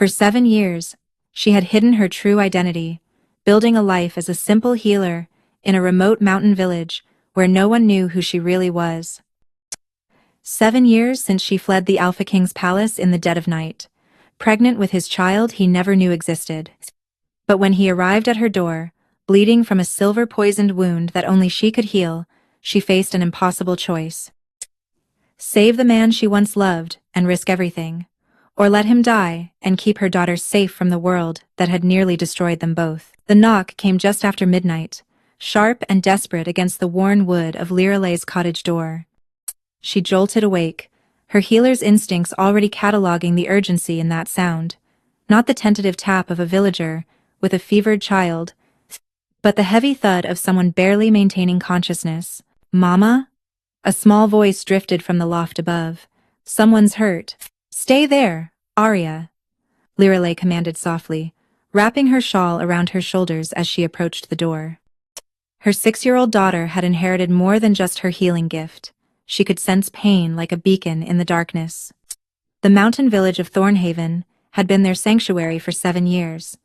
For 7 years, she had hidden her true identity, building a life as a simple healer in a remote mountain village where no one knew who she really was. 7 years since she fled the Alpha King's palace in the dead of night, pregnant with his child he never knew existed. But when he arrived at her door, bleeding from a silver-poisoned wound that only she could heal, she faced an impossible choice. Save the man she once loved and risk everything, or let him die and keep her daughters safe from the world that had nearly destroyed them both. The knock came just after midnight, sharp and desperate against the worn wood of Liralay's cottage door. She jolted awake, her healer's instincts already cataloging the urgency in that sound, not the tentative tap of a villager with a fevered child, but the heavy thud of someone barely maintaining consciousness. "Mama?" A small voice drifted from the loft above. "Someone's hurt." "Stay there, Arya," Liralay commanded softly, wrapping her shawl around her shoulders as she approached the door. Her 6-year-old daughter had inherited more than just her healing gift. She could sense pain like a beacon in the darkness. The mountain village of Thornhaven had been their sanctuary for 7 years.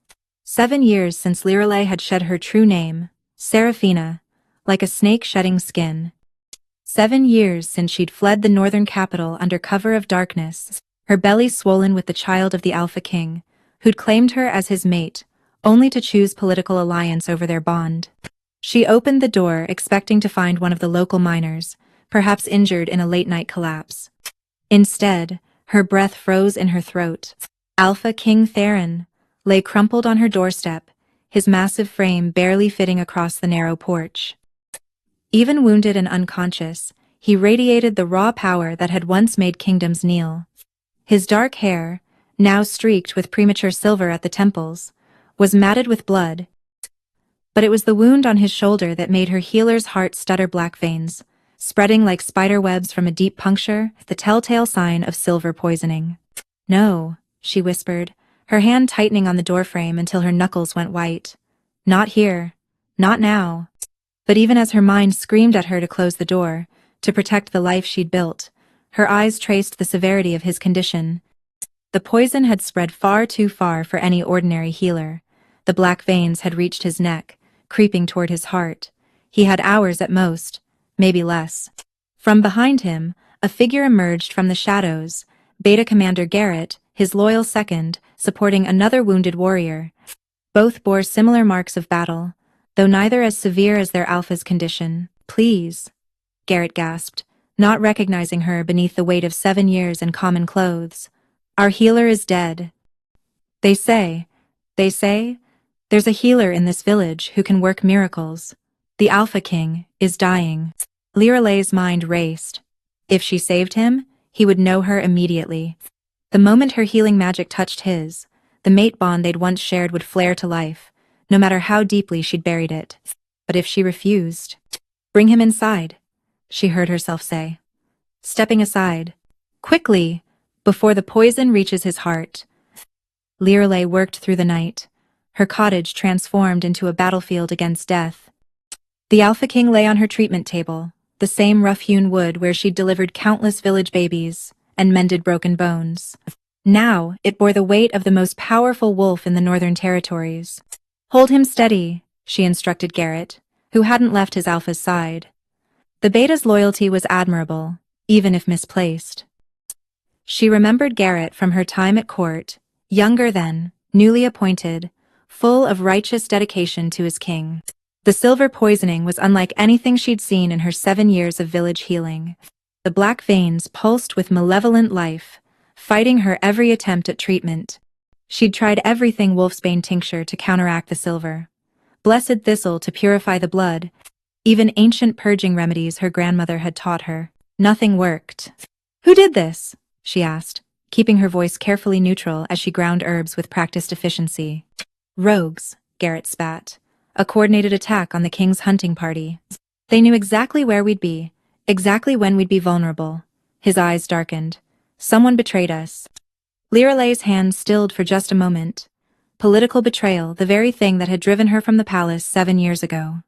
7 years since Liralay had shed her true name, Seraphina, like a snake shedding skin. 7 years since she'd fled the northern capital under cover of darkness, her belly swollen with the child of the Alpha King, who'd claimed her as his mate, only to choose political alliance over their bond. She opened the door expecting to find one of the local miners, perhaps injured in a late-night collapse. Instead, her breath froze in her throat. Alpha King Theron lay crumpled on her doorstep, his massive frame barely fitting across the narrow porch. Even wounded and unconscious, he radiated the raw power that had once made kingdoms kneel. His dark hair, now streaked with premature silver at the temples, was matted with blood, but it was the wound on his shoulder that made her healer's heart stutter. Black veins, spreading like spider webs from a deep puncture, the telltale sign of silver poisoning. "No," she whispered, her hand tightening on the doorframe until her knuckles went white. "Not here. Not now." But even as her mind screamed at her to close the door, to protect the life she'd built, her eyes traced the severity of his condition. The poison had spread far too far for any ordinary healer. The black veins had reached his neck, creeping toward his heart. He had hours at most, maybe less. From behind him, a figure emerged from the shadows, Beta Commander Garrett, his loyal second, supporting another wounded warrior. Both bore similar marks of battle, though neither as severe as their Alpha's condition. "Please," Garrett gasped, not recognizing her beneath the weight of 7 years in common clothes. "Our healer is dead. They say, there's a healer in this village who can work miracles. The Alpha King is dying." Liralay's mind raced. If she saved him, he would know her immediately. The moment her healing magic touched his, the mate bond they'd once shared would flare to life, no matter how deeply she'd buried it. But if she refused, "Bring him inside," she heard herself say, stepping aside. "Quickly, before the poison reaches his heart." Liralay worked through the night, her cottage transformed into a battlefield against death. The Alpha King lay on her treatment table, the same rough-hewn wood where she'd delivered countless village babies and mended broken bones. Now, it bore the weight of the most powerful wolf in the Northern Territories. "Hold him steady," she instructed Garrett, who hadn't left his Alpha's side. The Beta's loyalty was admirable, even if misplaced. She remembered Garrett from her time at court, younger then, newly appointed, full of righteous dedication to his king. The silver poisoning was unlike anything she'd seen in her 7 years of village healing. The black veins pulsed with malevolent life, fighting her every attempt at treatment. She'd tried everything wolfsbane tincture to counteract the silver, blessed thistle to purify the blood, even ancient purging remedies her grandmother had taught her. Nothing worked. "Who did this?" she asked, keeping her voice carefully neutral as she ground herbs with practiced efficiency. "Rogues," Garrett spat. "A coordinated attack on the king's hunting party. They knew exactly where we'd be, exactly when we'd be vulnerable." His eyes darkened. "Someone betrayed us." Liralay's hand stilled for just a moment. Political betrayal, the very thing that had driven her from the palace 7 years ago.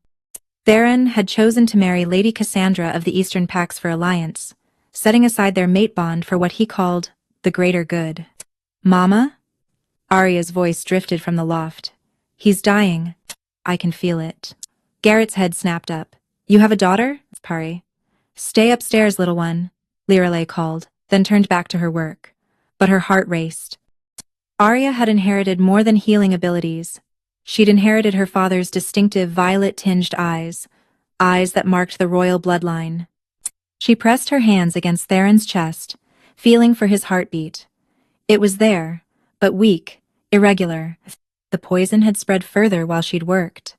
Theron had chosen to marry Lady Cassandra of the Eastern Pax for alliance, setting aside their mate bond for what he called the greater good. "Mama?" Arya's voice drifted from the loft. He's dying. I can feel it. Garrett's head snapped up. You have a daughter? Pari. Stay upstairs, little one, Lirelei called, then turned back to her work. But her heart raced. Arya had inherited more than healing abilities. She'd inherited her father's distinctive violet-tinged eyes, eyes that marked the royal bloodline. She pressed her hands against Theron's chest, feeling for his heartbeat. It was there, but weak, irregular. The poison had spread further while she'd worked.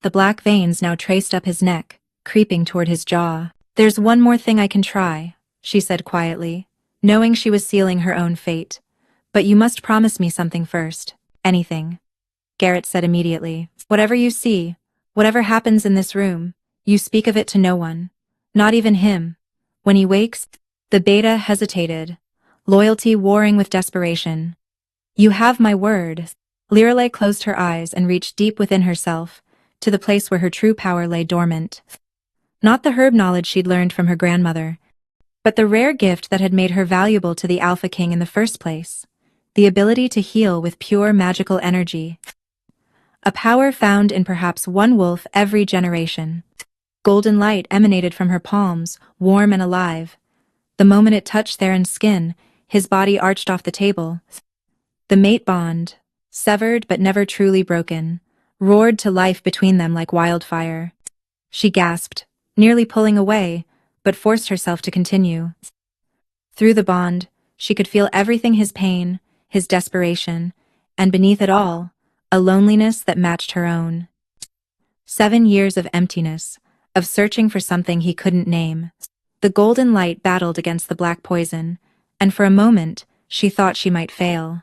The black veins now traced up his neck, creeping toward his jaw. There's one more thing I can try, she said quietly, knowing she was sealing her own fate. But you must promise me something first. Anything. Garrett said immediately. Whatever you see, whatever happens in this room, you speak of it to no one. Not even him. When he wakes, the beta hesitated, loyalty warring with desperation. You have my word. Lirelei closed her eyes and reached deep within herself, to the place where her true power lay dormant. Not the herb knowledge she'd learned from her grandmother, but the rare gift that had made her valuable to the Alpha King in the first place. The ability to heal with pure magical energy. A power found in perhaps one wolf every generation. Golden light emanated from her palms, warm and alive. The moment it touched Theron's skin, his body arched off the table. The mate bond, severed but never truly broken, roared to life between them like wildfire. She gasped, nearly pulling away, but forced herself to continue. Through the bond, she could feel everything: his pain, his desperation, and beneath it all, a loneliness that matched her own. 7 years of emptiness, of searching for something he couldn't name. The golden light battled against the black poison, and for a moment, she thought she might fail.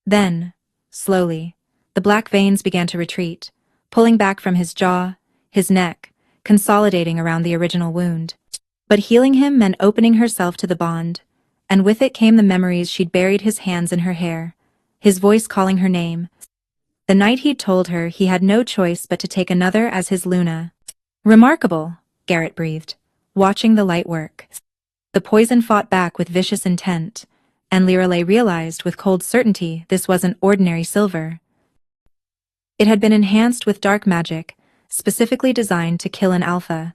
Then, slowly, the black veins began to retreat, pulling back from his jaw, his neck, consolidating around the original wound. But healing him meant opening herself to the bond, and with it came the memories she'd buried: his hands in her hair, his voice calling her name. The night he'd told her he had no choice but to take another as his Luna. Remarkable, Garrett breathed, watching the light work. The poison fought back with vicious intent, and Lirelei realized with cold certainty this wasn't ordinary silver. It had been enhanced with dark magic, specifically designed to kill an alpha.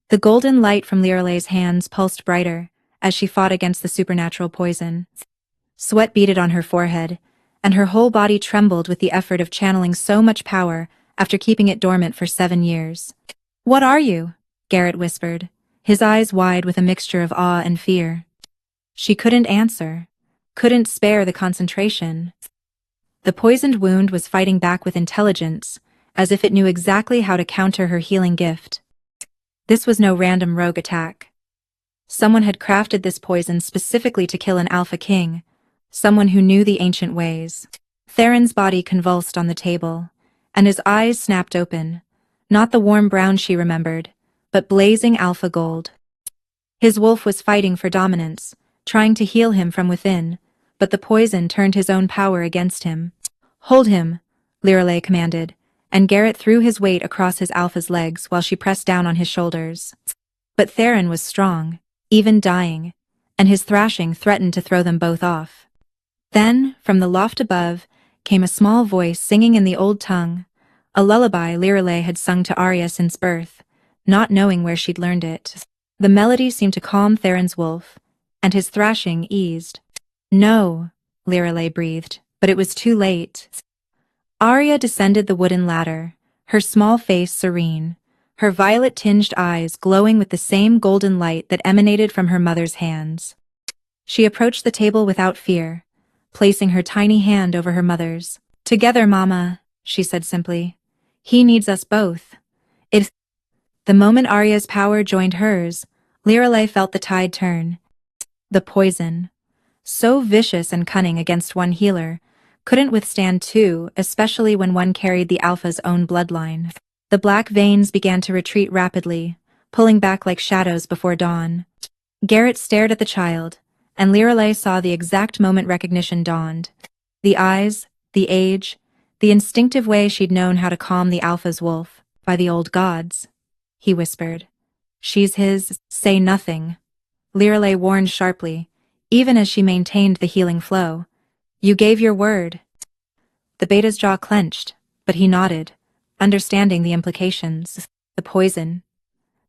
The golden light from Lirelei's hands pulsed brighter as she fought against the supernatural poison. Sweat beaded on her forehead, and her whole body trembled with the effort of channeling so much power after keeping it dormant for 7 years. What are you? Garrett whispered, his eyes wide with a mixture of awe and fear. She couldn't answer, couldn't spare the concentration. The poisoned wound was fighting back with intelligence, as if it knew exactly how to counter her healing gift. This was no random rogue attack. Someone had crafted this poison specifically to kill an Alpha King, someone who knew the ancient ways. Theron's body convulsed on the table, and his eyes snapped open, not the warm brown she remembered, but blazing alpha gold. His wolf was fighting for dominance, trying to heal him from within, but the poison turned his own power against him. Hold him, Lirelei commanded, and Garrett threw his weight across his alpha's legs while she pressed down on his shoulders. But Theron was strong, even dying, and his thrashing threatened to throw them both off. Then, from the loft above, came a small voice singing in the old tongue, a lullaby Lirelei had sung to Arya since birth, not knowing where she'd learned it. The melody seemed to calm Theron's wolf, and his thrashing eased. No, Lirelei breathed, but it was too late. Arya descended the wooden ladder, her small face serene, her violet-tinged eyes glowing with the same golden light that emanated from her mother's hands. She approached the table without fear, placing her tiny hand over her mother's. Together, Mama, she said simply. He needs us both. The moment Arya's power joined hers, Lirelei felt the tide turn. The poison, so vicious and cunning against one healer, couldn't withstand two, especially when one carried the Alpha's own bloodline. The black veins began to retreat rapidly, pulling back like shadows before dawn. Garrett stared at the child, and Lirelei saw the exact moment recognition dawned. The eyes, the age, the instinctive way she'd known how to calm the Alpha's wolf. By the old gods, he whispered. She's his. Say nothing. Lirelei warned sharply, even as she maintained the healing flow. You gave your word. The beta's jaw clenched, but he nodded, understanding the implications. The poison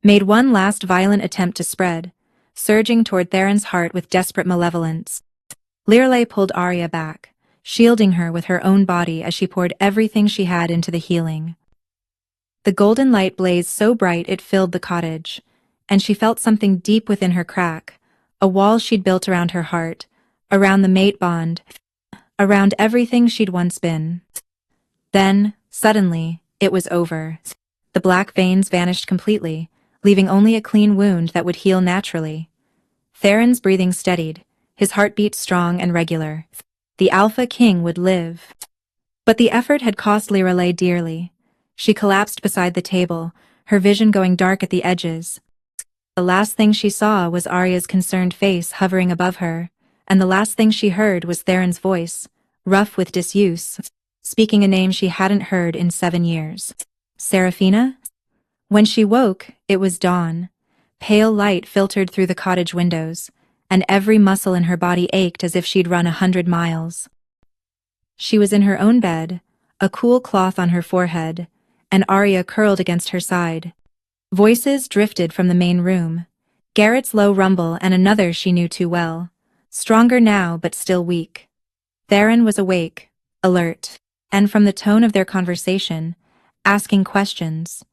made one last violent attempt to spread, surging toward Theron's heart with desperate malevolence. Lirelei pulled Arya back, shielding her with her own body as she poured everything she had into the healing. The golden light blazed so bright it filled the cottage, and she felt something deep within her crack, a wall she'd built around her heart, around the mate bond, around everything she'd once been. Then, suddenly, it was over. The black veins vanished completely, leaving only a clean wound that would heal naturally. Theron's breathing steadied, his heartbeat strong and regular. The Alpha King would live. But the effort had cost Lirelei dearly. She collapsed beside the table, her vision going dark at the edges. The last thing she saw was Arya's concerned face hovering above her, and the last thing she heard was Theron's voice, rough with disuse, speaking a name she hadn't heard in 7 years. Seraphina? When she woke, it was dawn. Pale light filtered through the cottage windows, and every muscle in her body ached as if she'd run 100 miles. She was in her own bed, a cool cloth on her forehead, and Arya curled against her side. Voices drifted from the main room, Garrett's low rumble and another she knew too well, stronger now but still weak. Theron was awake, alert, and from the tone of their conversation, asking questions.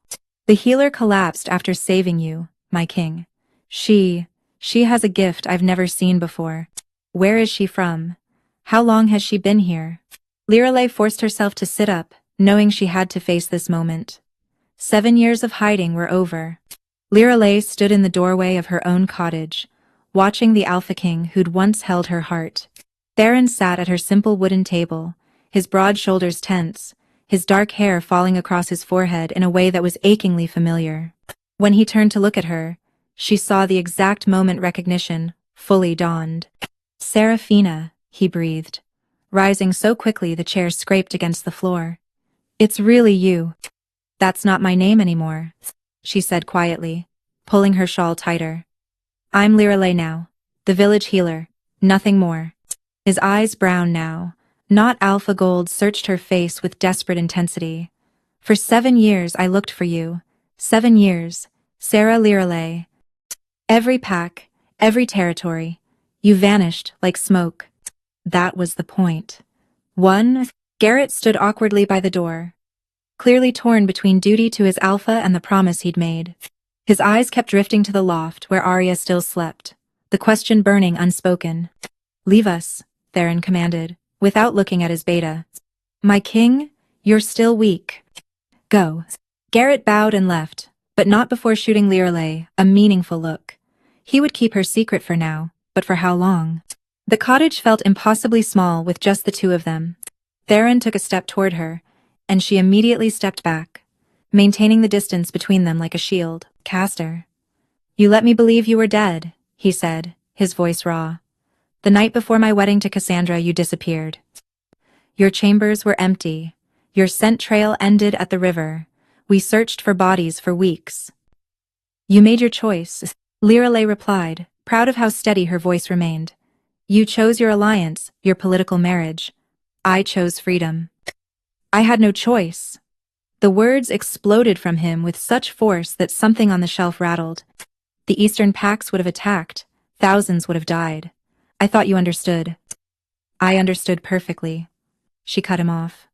The healer collapsed after saving you, my king. She has a gift I've never seen before. Where is she from? How long has she been here? Lirelei forced herself to sit up, knowing she had to face this moment. 7 years of hiding were over. Lirelei stood in the doorway of her own cottage, watching the Alpha King who'd once held her heart. Theron sat at her simple wooden table, his broad shoulders tense, his dark hair falling across his forehead in a way that was achingly familiar. When he turned to look at her, she saw the exact moment recognition fully dawned. Seraphina, he breathed, rising so quickly the chair scraped against the floor. It's really you. That's not my name anymore, she said quietly, pulling her shawl tighter. I'm Lirelei now, the village healer, nothing more. His eyes brown now, not alpha gold, searched her face with desperate intensity. For 7 years I looked for you. 7 years, Sarah Lirelei. Every pack, every territory. You vanished like smoke. That was the point. Garrett stood awkwardly by the door, clearly torn between duty to his alpha and the promise he'd made. His eyes kept drifting to the loft where Arya still slept, the question burning unspoken. Leave us, Theron commanded, without looking at his beta. My king, you're still weak. Go. Garrett bowed and left, but not before shooting Lirelei a meaningful look. He would keep her secret for now, but for how long? The cottage felt impossibly small with just the two of them. Theron took a step toward her, and she immediately stepped back, maintaining the distance between them like a shield. Castor. You let me believe you were dead, he said, his voice raw. The night before my wedding to Cassandra you disappeared. Your chambers were empty. Your scent trail ended at the river. We searched for bodies for weeks. You made your choice, Lirelei replied, proud of how steady her voice remained. You chose your alliance, your political marriage. I chose freedom. I had no choice. The words exploded from him with such force that something on the shelf rattled. The Eastern Pax would have attacked. Thousands would have died. I thought you understood. I understood perfectly. She cut him off.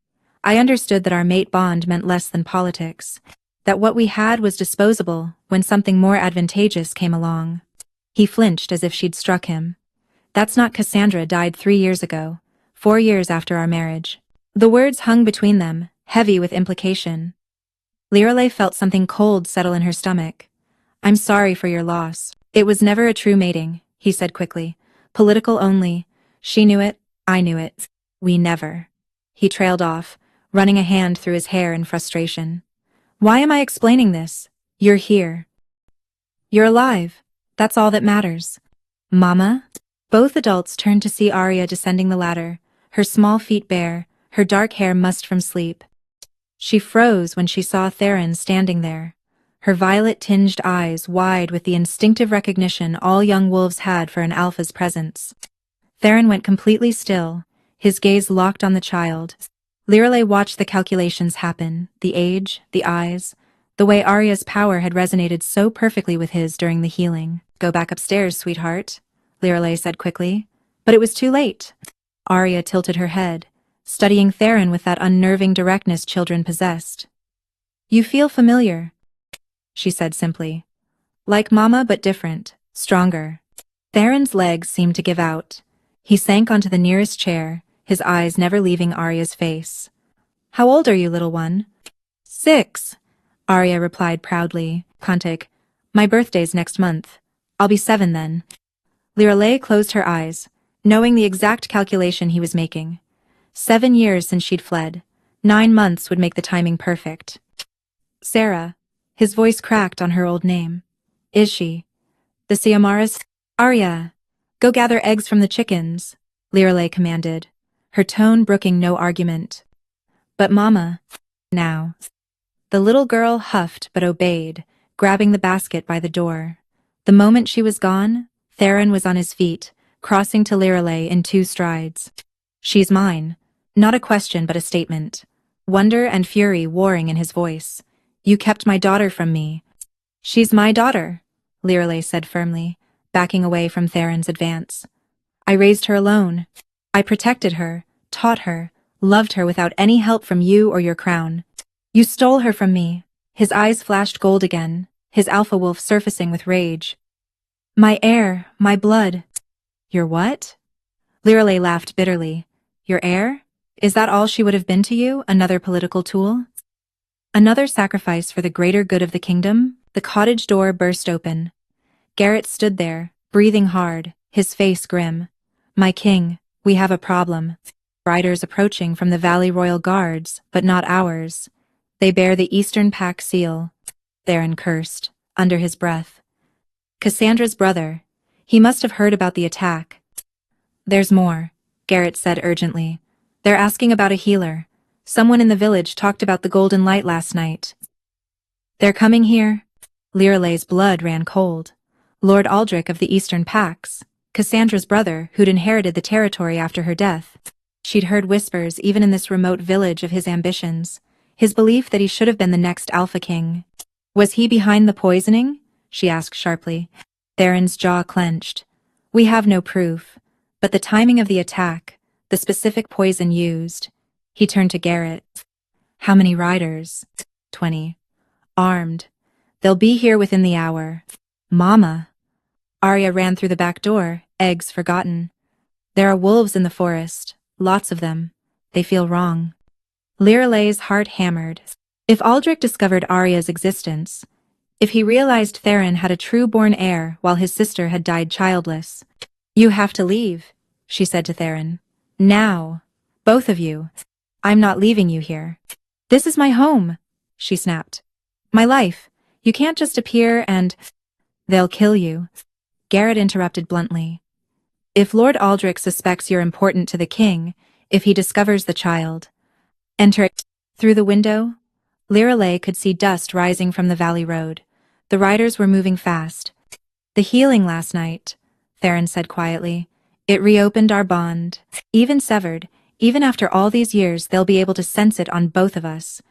I understood that our mate bond meant less than politics. That what we had was disposable when something more advantageous came along. He flinched as if she'd struck him. That's not Cassandra died 3 years ago, 4 years after our marriage. The words hung between them, heavy with implication. Lirelei felt something cold settle in her stomach. I'm sorry for your loss. It was never a true mating, he said quickly. Political only. She knew it, I knew it. We never. He trailed off, running a hand through his hair in frustration. Why am I explaining this? You're here. You're alive. That's all that matters. Mama? Both adults turned to see Arya descending the ladder, her small feet bare, her dark hair mussed from sleep. She froze when she saw Theron standing there, her violet-tinged eyes wide with the instinctive recognition all young wolves had for an alpha's presence. Theron went completely still, his gaze locked on the child. Lirelei watched the calculations happen, the age, the eyes, the way Arya's power had resonated so perfectly with his during the healing. "Go back upstairs, sweetheart," Lirelei said quickly. But it was too late. Arya tilted her head, studying Theron with that unnerving directness children possessed. "You feel familiar," she said simply. "Like Mama, but different, stronger." Theron's legs seemed to give out. He sank onto the nearest chair, his eyes never leaving Arya's face. "How old are you, little one?" "6," Arya replied proudly. "Kantik, my birthday's next month. I'll be 7 then." Lirelei closed her eyes, knowing the exact calculation he was making. 7 years since she'd fled. 9 months would make the timing perfect. "Sarah," his voice cracked on her old name. "Is she? The Siamaras?" "Arya, go gather eggs from the chickens," Lirelei commanded, her tone brooking no argument. "But Mama, now." The little girl huffed but obeyed, grabbing the basket by the door. The moment she was gone, Theron was on his feet, crossing to Lirelei in 2 strides. "She's mine." Not a question but a statement. Wonder and fury warring in his voice. "You kept my daughter from me." "She's my daughter," Lirelei said firmly, backing away from Theron's advance. "I raised her alone. I protected her, taught her, loved her without any help from you or your crown. You stole her from me." His eyes flashed gold again, his alpha wolf surfacing with rage. "My heir, my blood." "Your what?" Lirelei laughed bitterly. "Your heir? Is that all she would have been to you, another political tool? Another sacrifice for the greater good of the kingdom?" The cottage door burst open. Garrett stood there, breathing hard, his face grim. "My king, we have a problem." "Riders approaching from the Valley Royal Guards, but not ours. They bear the Eastern Pack seal," Theron cursed, under his breath. "Cassandra's brother. He must have heard about the attack." "There's more," Garrett said urgently. "They're asking about a healer. Someone in the village talked about the golden light last night." "They're coming here?" Lirelei's blood ran cold. Lord Aldrich of the Eastern Pax, Cassandra's brother who'd inherited the territory after her death. She'd heard whispers even in this remote village of his ambitions, his belief that he should have been the next Alpha King. "Was he behind the poisoning?" she asked sharply. Theron's jaw clenched. "We have no proof, but the timing of the attack, the specific poison used." He turned to Garrett. "How many riders?" 20. "Armed. They'll be here within the hour." "Mama." Arya ran through the back door, eggs forgotten. "There are wolves in the forest, lots of them. They feel wrong." Lirelei's heart hammered. If Aldrich discovered Arya's existence, if he realized Theron had a true-born heir while his sister had died childless. "You have to leave," she said to Theron. "Now. Both of you. I'm not leaving you here." "This is my home," she snapped. "My life. You can't just appear and—" "They'll kill you," Garrett interrupted bluntly. "If Lord Aldrich suspects you're important to the king, if he discovers the child." Enter. Through the window, Lirelei could see dust rising from the valley road. The riders were moving fast. "The healing last night," Theron said quietly. "It reopened our bond. Even severed, even after all these years, they'll be able to sense it on both of us.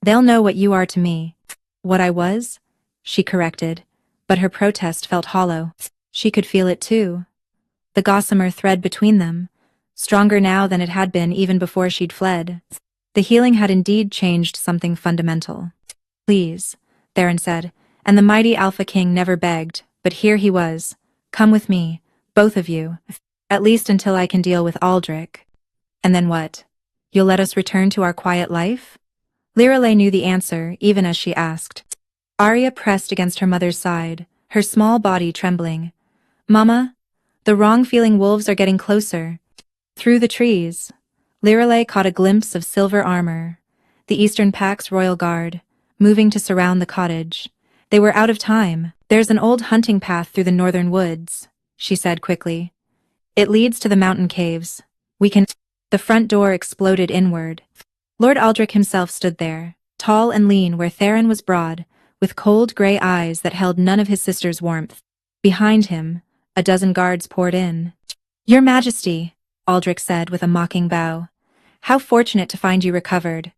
They'll know what you are to me." "What I was?" she corrected, but her protest felt hollow. She could feel it too. The gossamer thread between them, stronger now than it had been even before she'd fled. The healing had indeed changed something fundamental. "Please," Theron said, and the mighty Alpha King never begged, but here he was. "Come with me, both of you, at least until I can deal with Aldrich." "And then what? You'll let us return to our quiet life?" Lirelei knew the answer, even as she asked. Arya pressed against her mother's side, her small body trembling. "Mama, the wrong-feeling wolves are getting closer." Through the trees, Lirelei caught a glimpse of silver armor, the Eastern Pack's royal guard, moving to surround the cottage. They were out of time. "There's an old hunting path through the northern woods," she said quickly. "It leads to the mountain caves. We can—" The front door exploded inward. Lord Aldrich himself stood there, tall and lean where Theron was broad, with cold gray eyes that held none of his sister's warmth. Behind him, a dozen guards poured in. "Your Majesty," Aldrich said with a mocking bow. How fortunate to find you recovered.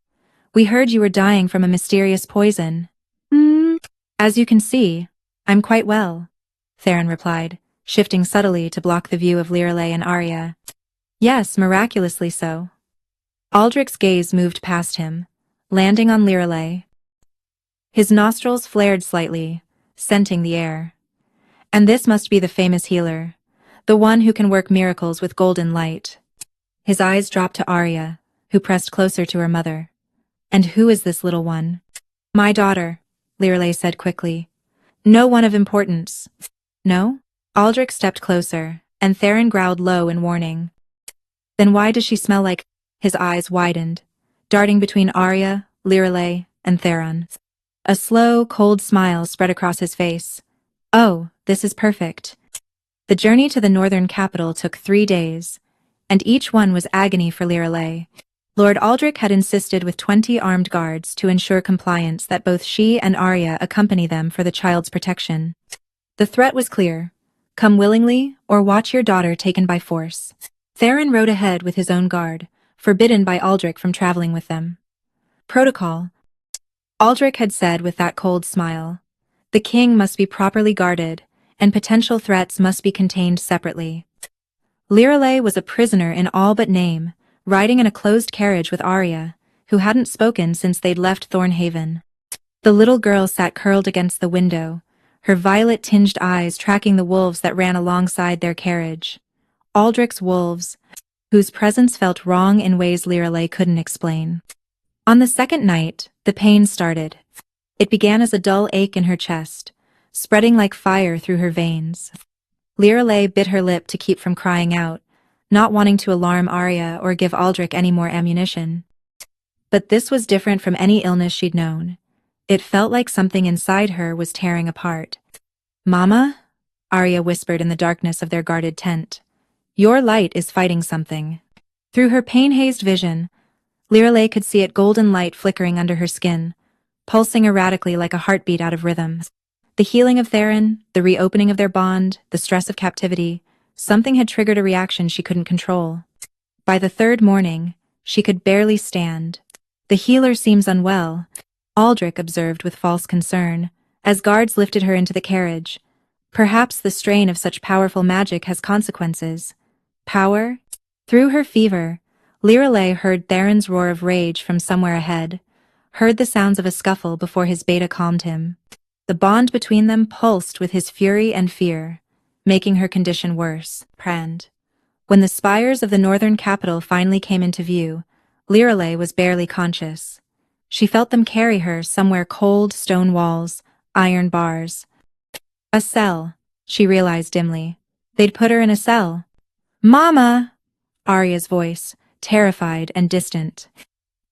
We heard you were dying from a mysterious poison. As you can see, I'm quite well, Theron replied, shifting subtly to block the view of Lirelei and Arya. Yes, miraculously so. Aldrich's gaze moved past him, landing on Lirelei. His nostrils flared slightly, scenting the air. And this must be the famous healer, the one who can work miracles with golden light. His eyes dropped to Arya, who pressed closer to her mother. And who is this little one? My daughter, Lirelei said quickly. No one of importance. No? Aldrich stepped closer, and Theron growled low in warning. Then why does she smell like... His eyes widened, darting between Arya, Lirelei, and Theron. A slow, cold smile spread across his face. Oh, this is perfect. The journey to the northern capital took 3 days, and each one was agony for Lirelei. Lord Aldrich had insisted with 20 armed guards to ensure compliance that both she and Arya accompany them for the child's protection. The threat was clear. Come willingly, or watch your daughter taken by force. Theron rode ahead with his own guard, forbidden by Aldrich from traveling with them. Protocol, Aldrich had said with that cold smile. The king must be properly guarded, and potential threats must be contained separately. Lirelei was a prisoner in all but name, riding in a closed carriage with Arya, who hadn't spoken since they'd left Thornhaven. The little girl sat curled against the window, her violet-tinged eyes tracking the wolves that ran alongside their carriage. Aldrich's wolves, whose presence felt wrong in ways Lirelei couldn't explain. On the second night, the pain started. It began as a dull ache in her chest, spreading like fire through her veins. Lirelei bit her lip to keep from crying out, not wanting to alarm Arya or give Aldrich any more ammunition. But this was different from any illness she'd known. It felt like something inside her was tearing apart. Mama? Arya whispered in the darkness of their guarded tent. Your light is fighting something. Through her pain-hazed vision, Lirelei could see it golden light flickering under her skin, pulsing erratically like a heartbeat out of rhythm. The healing of Theron, the reopening of their bond, the stress of captivity, something had triggered a reaction she couldn't control. By the third morning, she could barely stand. The healer seems unwell, Aldrich observed with false concern, as guards lifted her into the carriage. Perhaps the strain of such powerful magic has consequences. Power? Through her fever, Lirelei heard Theron's roar of rage from somewhere ahead, heard the sounds of a scuffle before his beta calmed him. The bond between them pulsed with his fury and fear, making her condition worse. When the spires of the northern capital finally came into view, Lirelei was barely conscious. She felt them carry her somewhere cold stone walls, iron bars. A cell, she realized dimly. They'd put her in a cell. Mama! Arya's voice, terrified and distant.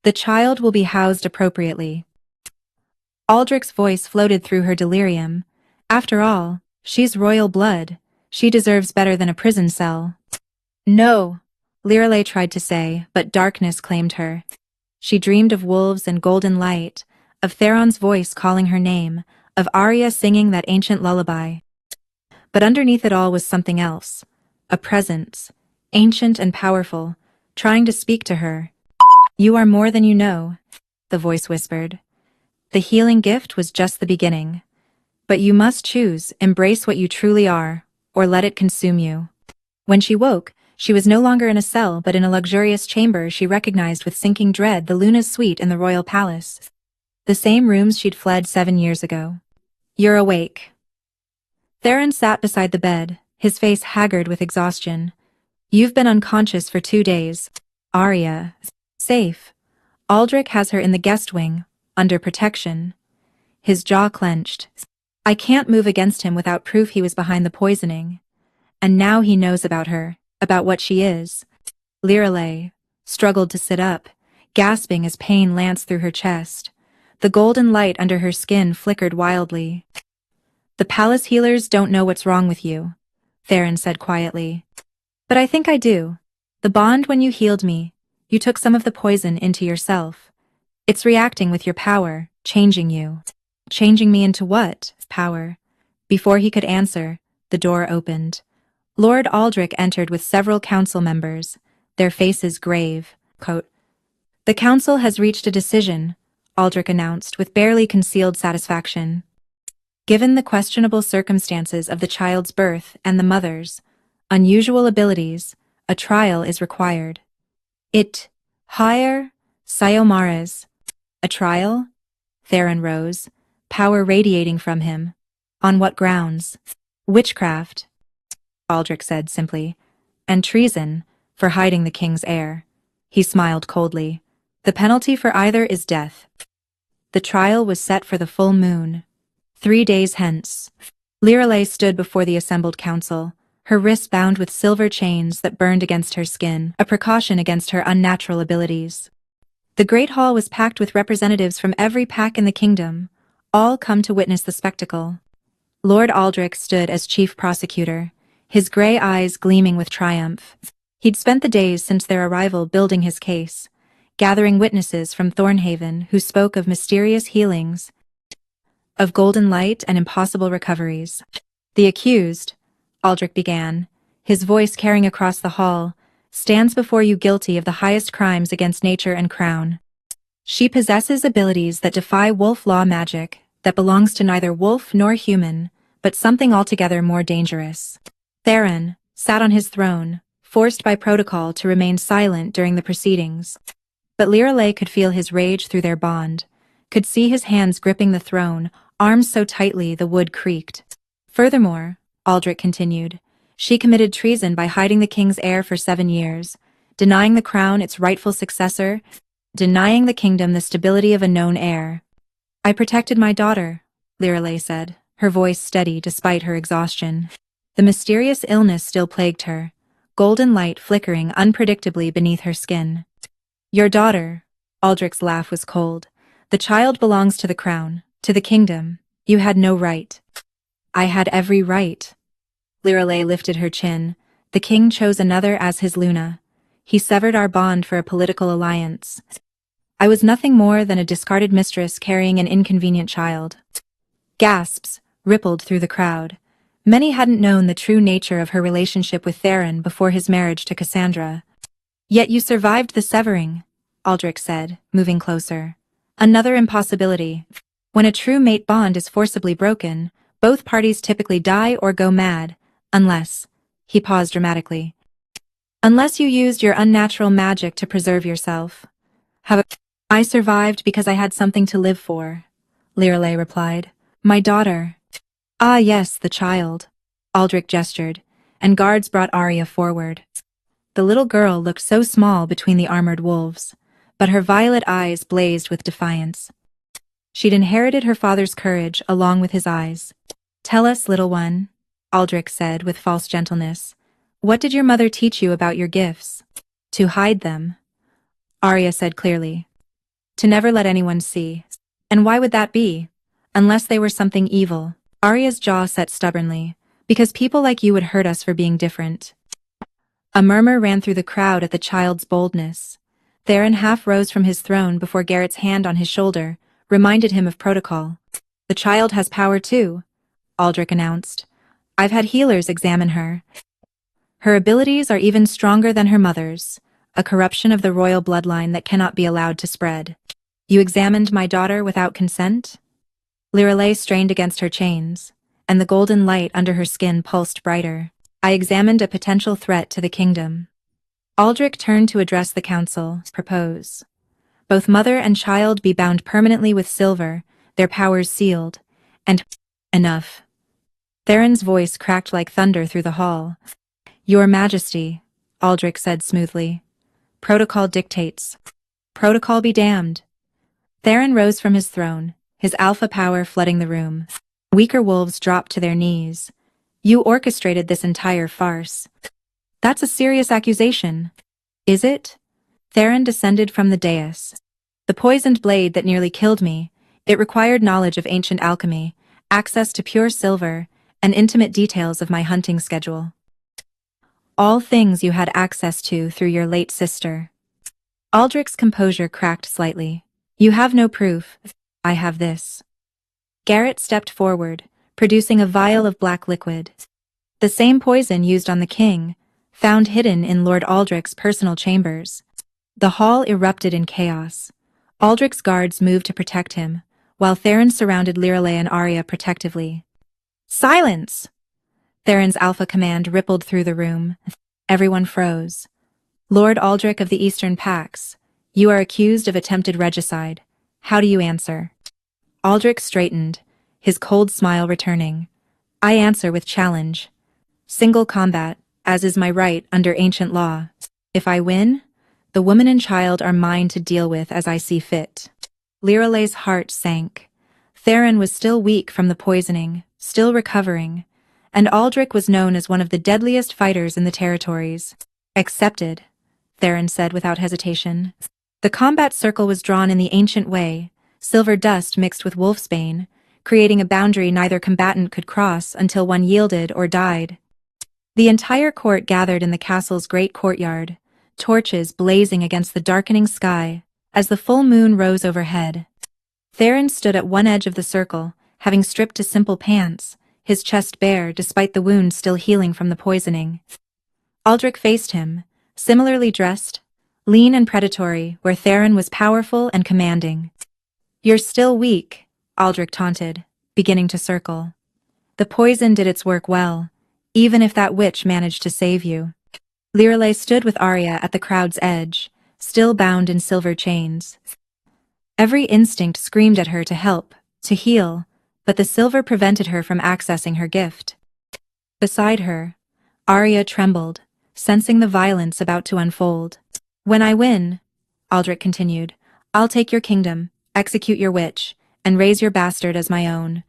The child will be housed appropriately. Aldrich's voice floated through her delirium. After all, she's royal blood. She deserves better than a prison cell. No, Lirelei tried to say, but darkness claimed her. She dreamed of wolves and golden light, of Theron's voice calling her name, of Arya singing that ancient lullaby. But underneath it all was something else. A presence, ancient and powerful, trying to speak to her. You are more than you know, the voice whispered. The healing gift was just the beginning. But you must choose, embrace what you truly are, or let it consume you. When she woke, she was no longer in a cell but in a luxurious chamber she recognized with sinking dread the Luna's suite in the royal palace. The same rooms she'd fled 7 years ago. You're awake. Theron sat beside the bed, his face haggard with exhaustion. You've been unconscious for 2 days. Arya. Safe. Aldrich has her in the guest wing, under protection. His jaw clenched. I can't move against him without proof he was behind the poisoning. And now he knows about her, about what she is. Lirelei struggled to sit up, gasping as pain lanced through her chest. The golden light under her skin flickered wildly. The palace healers don't know what's wrong with you, Theron said quietly. But I think I do. The bond when you healed me, you took some of the poison into yourself. It's reacting with your power, changing you. Changing me into what? Power. Before he could answer, the door opened. Lord Aldrich entered with several council members, their faces grave. Quote, "The council has reached a decision," Aldrich announced with barely concealed satisfaction. Given the questionable circumstances of the child's birth and the mother's unusual abilities, a trial is required. It, higher, Sayomares. A trial? Theron rose, power radiating from him. On what grounds? Witchcraft, Aldrich said simply, and treason, for hiding the king's heir. He smiled coldly. The penalty for either is death. The trial was set for the full moon. 3 days hence. Lirelei stood before the assembled council, her wrists bound with silver chains that burned against her skin, a precaution against her unnatural abilities. The great hall was packed with representatives from every pack in the kingdom, all come to witness the spectacle. Lord Aldrich stood as chief prosecutor, his gray eyes gleaming with triumph. He'd spent the days since their arrival building his case, gathering witnesses from Thornhaven who spoke of mysterious healings, of golden light and impossible recoveries. "The accused," Aldrich began, his voice carrying across the hall, "stands before you guilty of the highest crimes against nature and crown. She possesses abilities that defy wolf law magic, that belongs to neither wolf nor human, but something altogether more dangerous." Theron sat on his throne, forced by protocol to remain silent during the proceedings. But Lirelei could feel his rage through their bond, could see his hands gripping the throne, arms so tightly the wood creaked. "Furthermore," Aldrich continued, "she committed treason by hiding the king's heir for 7 years, denying the crown its rightful successor, denying the kingdom the stability of a known heir." "I protected my daughter," Lirelei said, her voice steady despite her exhaustion. The mysterious illness still plagued her, golden light flickering unpredictably beneath her skin. "Your daughter," Aldrich's laugh was cold. "The child belongs to the crown, to the kingdom. You had no right." "I had every right." Lirelei lifted her chin. "The king chose another as his Luna. He severed our bond for a political alliance. I was nothing more than a discarded mistress carrying an inconvenient child." Gasps rippled through the crowd. Many hadn't known the true nature of her relationship with Theron before his marriage to Cassandra. "Yet you survived the severing," Aldrich said, moving closer. "Another impossibility. When a true mate bond is forcibly broken, both parties typically die or go mad, unless," he paused dramatically, "unless you used your unnatural magic to preserve yourself." "I survived because I had something to live for," Lirelei replied. "My daughter." "Ah yes, the child," Aldrich gestured, and guards brought Arya forward. The little girl looked so small between the armored wolves, but her violet eyes blazed with defiance. She'd inherited her father's courage along with his eyes. "Tell us, little one," Aldrich said with false gentleness. "What did your mother teach you about your gifts?" "To hide them," Arya said clearly. "To never let anyone see." "And why would that be? Unless they were something evil." Arya's jaw set stubbornly. "Because people like you would hurt us for being different." A murmur ran through the crowd at the child's boldness. Theron half rose from his throne before Garrett's hand on his shoulder reminded him of protocol. "The child has power too," Aldrich announced. "I've had healers examine her. Her abilities are even stronger than her mother's, a corruption of the royal bloodline that cannot be allowed to spread." "You examined my daughter without consent?" Lirelei strained against her chains, and the golden light under her skin pulsed brighter. "I examined a potential threat to the kingdom." Aldrich turned to address the council, propose. Both mother and child be bound permanently with silver, their powers sealed, and— "Enough." Theron's voice cracked like thunder through the hall. "Your Majesty," Aldrich said smoothly. "Protocol dictates." "Protocol be damned." Theron rose from his throne, his alpha power flooding the room. Weaker wolves dropped to their knees. "You orchestrated this entire farce." "That's a serious accusation." "Is it?" Theron descended from the dais. "The poisoned blade that nearly killed me, it required knowledge of ancient alchemy, access to pure silver, and intimate details of my hunting schedule. All things you had access to through your late sister." Aldrich's composure cracked slightly. "You have no proof. I have this." Garrett stepped forward, producing a vial of black liquid. "The same poison used on the king," found hidden in Lord Aldrich's personal chambers. The hall erupted in chaos. Aldrich's guards moved to protect him, while Theron surrounded Lirelei and Arya protectively. "Silence!" Theron's alpha command rippled through the room. Everyone froze. "Lord Aldrich of the Eastern Pax, you are accused of attempted regicide. How do you answer?" Aldrich straightened, his cold smile returning. "I answer with challenge. Single combat, as is my right under ancient law. If I win, the woman and child are mine to deal with as I see fit." Lirelei's heart sank. Theron was still weak from the poisoning, still recovering, and Aldrich was known as one of the deadliest fighters in the territories. "Accepted," Theron said without hesitation. The combat circle was drawn in the ancient way, silver dust mixed with wolfsbane, creating a boundary neither combatant could cross until one yielded or died. The entire court gathered in the castle's great courtyard, torches blazing against the darkening sky as the full moon rose overhead. Theron stood at one edge of the circle, having stripped to simple pants, his chest bare despite the wound still healing from the poisoning. Aldrich faced him, similarly dressed, lean and predatory, where Theron was powerful and commanding. "You're still weak," Aldrich taunted, beginning to circle. "The poison did its work well, even if that witch managed to save you." Lirelei stood with Arya at the crowd's edge, still bound in silver chains. Every instinct screamed at her to help, to heal, but the silver prevented her from accessing her gift. Beside her, Arya trembled, sensing the violence about to unfold. "When I win," Aldrich continued, "I'll take your kingdom, execute your witch, and raise your bastard as my own.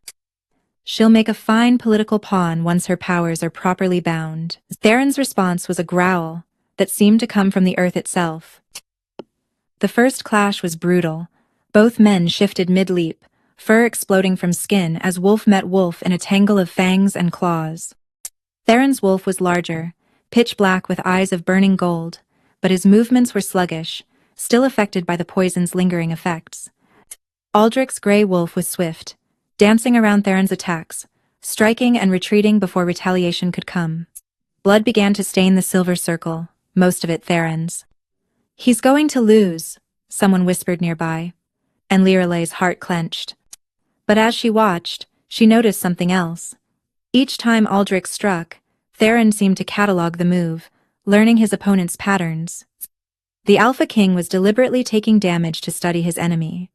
She'll make a fine political pawn once her powers are properly bound." Theron's response was a growl that seemed to come from the earth itself. The first clash was brutal. Both men shifted mid-leap, fur exploding from skin as wolf met wolf in a tangle of fangs and claws. Theron's wolf was larger, pitch black with eyes of burning gold, but his movements were sluggish, still affected by the poison's lingering effects. Aldrich's grey wolf was swift, dancing around Theron's attacks, striking and retreating before retaliation could come. Blood began to stain the silver circle, most of it Theron's. "He's going to lose," someone whispered nearby, and Lirelei's heart clenched. But as she watched, she noticed something else. Each time Aldrich struck, Theron seemed to catalog the move, learning his opponent's patterns. The Alpha King was deliberately taking damage to study his enemy.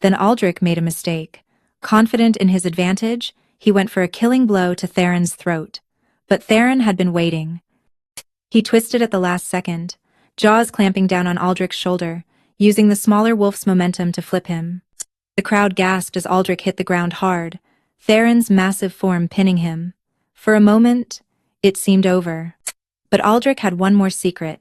Then Aldrich made a mistake. Confident in his advantage, he went for a killing blow to Theron's throat. But Theron had been waiting. He twisted at the last second, jaws clamping down on Aldrich's shoulder, using the smaller wolf's momentum to flip him. The crowd gasped as Aldrich hit the ground hard, Theron's massive form pinning him. For a moment, it seemed over. But Aldrich had one more secret.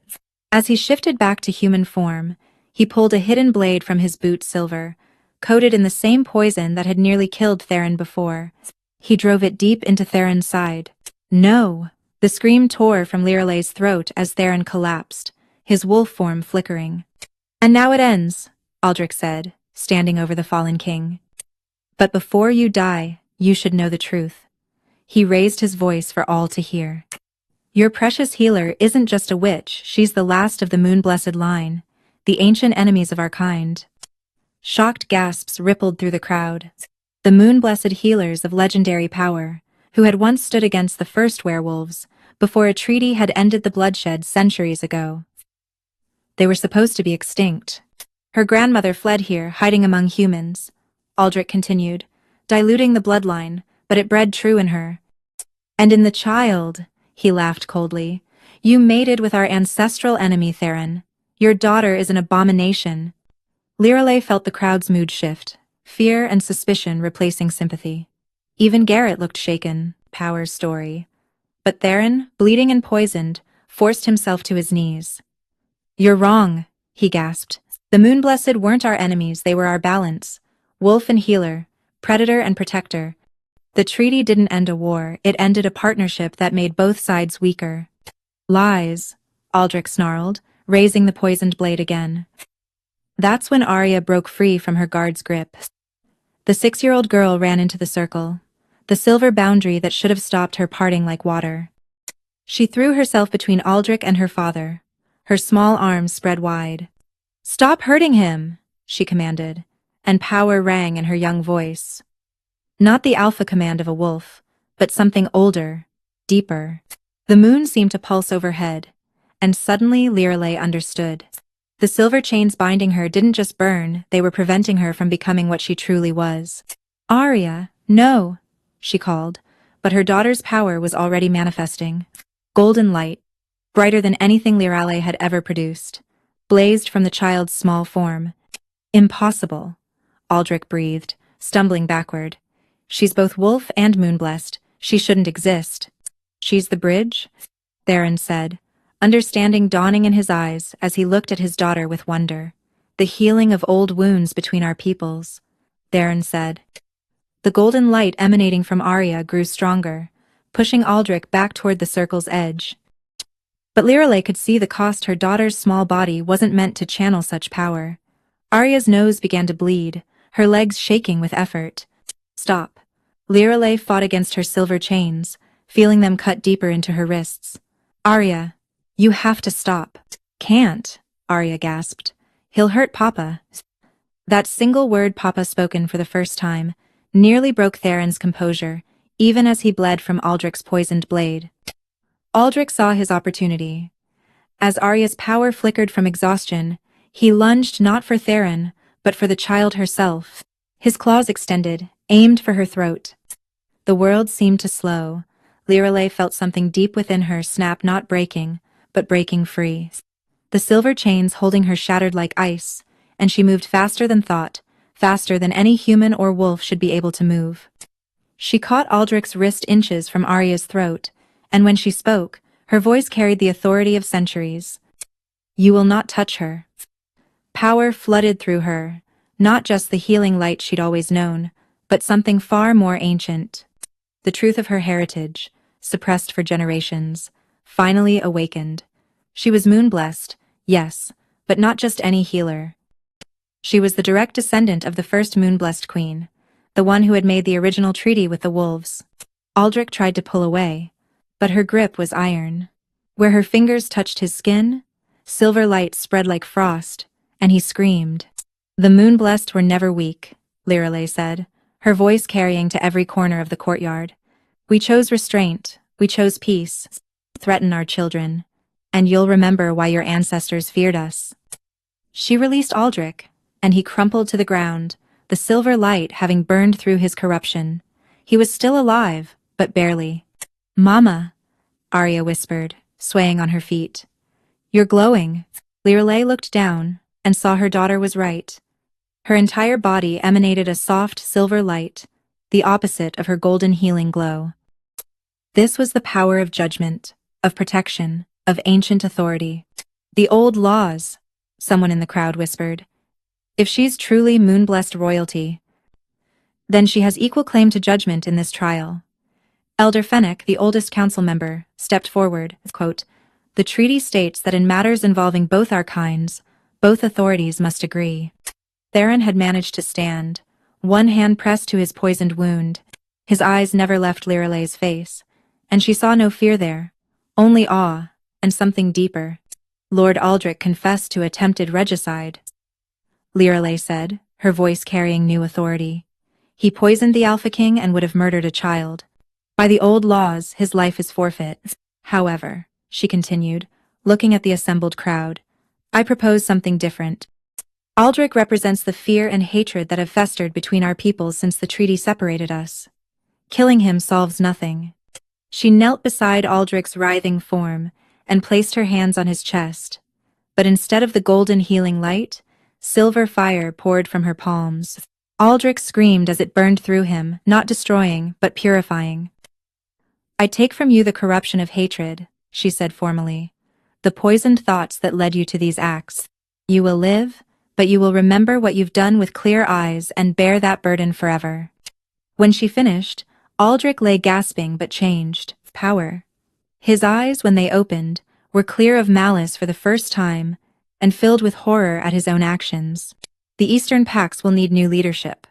As he shifted back to human form, he pulled a hidden blade from his boot silver, coated in the same poison that had nearly killed Theron before. He drove it deep into Theron's side. "No!" The scream tore from Lirelei's throat as Theron collapsed, his wolf form flickering. "And now it ends," Aldrich said, standing over the fallen king. "But before you die, you should know the truth." He raised his voice for all to hear. "Your precious healer isn't just a witch, she's the last of the moon-blessed line, the ancient enemies of our kind." Shocked gasps rippled through the crowd. The moon-blessed healers of legendary power, who had once stood against the first werewolves, before a treaty had ended the bloodshed centuries ago. They were supposed to be extinct. "Her grandmother fled here, hiding among humans," Aldrich continued, "diluting the bloodline, but it bred true in her. And in the child," he laughed coldly, "you mated with our ancestral enemy, Theron. Your daughter is an abomination." Lirelei felt the crowd's mood shift, fear and suspicion replacing sympathy. Even Garrett looked shaken, Power's story. But Theron, bleeding and poisoned, forced himself to his knees. "You're wrong," he gasped. "The Moonblessed weren't our enemies, they were our balance. Wolf and healer, predator and protector. The treaty didn't end a war, it ended a partnership that made both sides weaker." "Lies," Aldrich snarled, raising the poisoned blade again. That's when Arya broke free from her guard's grip. The 6-year-old girl ran into the circle, the silver boundary that should have stopped her parting like water. She threw herself between Aldrich and her father, her small arms spread wide. "Stop hurting him," she commanded, and power rang in her young voice. Not the alpha command of a wolf, but something older, deeper. The moon seemed to pulse overhead, and suddenly Lirelei understood. The silver chains binding her didn't just burn, they were preventing her from becoming what she truly was. "Arya, no," she called, but her daughter's power was already manifesting. Golden light, brighter than anything Lirelei had ever produced, blazed from the child's small form. "Impossible," Aldrich breathed, stumbling backward. "She's both wolf and moon-blessed. She shouldn't exist." "She's the bridge?" Theron said, understanding dawning in his eyes as he looked at his daughter with wonder. "The healing of old wounds between our peoples," Theron said. The golden light emanating from Arya grew stronger, pushing Aldrich back toward the circle's edge. But Lirelei could see the cost. Her daughter's small body wasn't meant to channel such power. Arya's nose began to bleed, her legs shaking with effort. "Stop." Lirelei fought against her silver chains, feeling them cut deeper into her wrists. "Arya, you have to stop." "Can't," Arya gasped. "He'll hurt Papa." That single word, Papa, spoken for the first time, nearly broke Theron's composure, even as he bled from Aldrich's poisoned blade. Aldrich saw his opportunity. As Arya's power flickered from exhaustion, he lunged not for Theron, but for the child herself. His claws extended, aimed for her throat. The world seemed to slow. Lirelei felt something deep within her snap, not breaking, but breaking free. The silver chains holding her shattered like ice, and she moved faster than thought, faster than any human or wolf should be able to move. She caught Aldrich's wrist inches from Arya's throat, and when she spoke, her voice carried the authority of centuries. "You will not touch her." Power flooded through her, not just the healing light she'd always known, but something far more ancient. The truth of her heritage, suppressed for generations, finally awakened. She was moon-blessed, yes, but not just any healer. She was the direct descendant of the first moon-blessed queen, the one who had made the original treaty with the wolves. Aldrich tried to pull away, but her grip was iron. Where her fingers touched his skin, silver light spread like frost, and he screamed. "The moon-blessed were never weak," Lirelei said, her voice carrying to every corner of the courtyard. "We chose restraint, we chose peace. Threaten our children, and you'll remember why your ancestors feared us." She released Aldrich, and he crumpled to the ground, the silver light having burned through his corruption. He was still alive, but barely. "Mama," Arya whispered, swaying on her feet. "You're glowing." Lirelei looked down, and saw her daughter was right. Her entire body emanated a soft silver light, the opposite of her golden healing glow. This was the power of judgment, of protection, of ancient authority. "The old laws," someone in the crowd whispered. "If she's truly moon-blessed royalty, then she has equal claim to judgment in this trial." Elder Fennec, the oldest council member, stepped forward, quote, "The treaty states that in matters involving both our kinds, both authorities must agree." Theron had managed to stand, one hand pressed to his poisoned wound. His eyes never left Lirelei's face, and she saw no fear there, only awe, and something deeper. "Lord Aldrich confessed to attempted regicide," Lirelei said, her voice carrying new authority. "He poisoned the Alpha King and would have murdered a child. By the old laws, his life is forfeit. However," she continued, looking at the assembled crowd, "I propose something different. Aldrich represents the fear and hatred that have festered between our peoples since the treaty separated us. Killing him solves nothing." She knelt beside Aldrich's writhing form and placed her hands on his chest, but instead of the golden healing light, silver fire poured from her palms. Aldrich screamed as it burned through him, not destroying, but purifying. "I take from you the corruption of hatred," she said formally, "the poisoned thoughts that led you to these acts. You will live, but you will remember what you've done with clear eyes and bear that burden forever." When she finished, Aldrich lay gasping but changed. Power. His eyes, when they opened, were clear of malice for the first time, and filled with horror at his own actions. "The Eastern Pax will need new leadership,"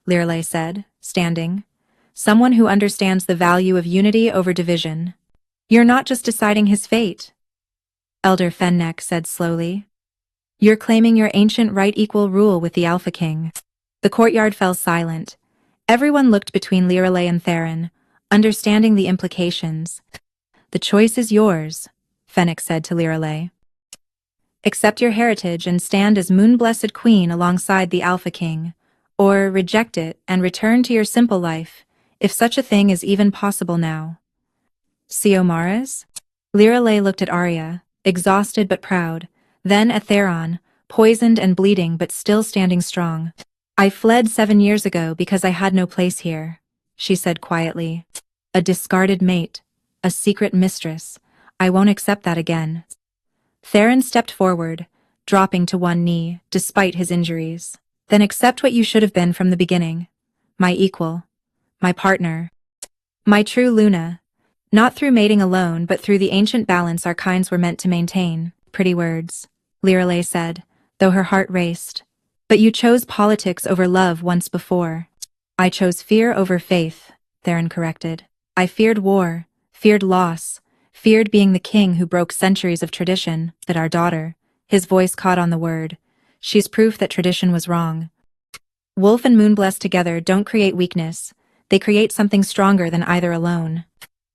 Lirelei said, standing. "Someone who understands the value of unity over division." You're not just deciding his fate, Elder Fennec said slowly. You're claiming your ancient right equal rule with the Alpha King. The courtyard fell silent. Everyone looked between Lirelei and Theron, understanding the implications. The choice is yours, Fennec said to Lirelei. Accept your heritage and stand as Moon-blessed Queen alongside the Alpha King, or reject it and return to your simple life, if such a thing is even possible now. Siomaras? Lirelei looked at Arya, exhausted but proud, then at Theron, poisoned and bleeding but still standing strong. I fled 7 years ago because I had no place here, she said quietly. A discarded mate, a secret mistress. I won't accept that again. Theron stepped forward, dropping to one knee, despite his injuries. Then accept what you should have been from the beginning. My equal. My partner. My true Luna. Not through mating alone but through the ancient balance our kinds were meant to maintain. Pretty words, Lirelei said, though her heart raced. But you chose politics over love once before. I chose fear over faith, Theron corrected. I feared war, feared loss, feared being the king who broke centuries of tradition, but our daughter, his voice caught on the word. She's proof that tradition was wrong. Wolf and Moonblessed together don't create weakness. They create something stronger than either alone.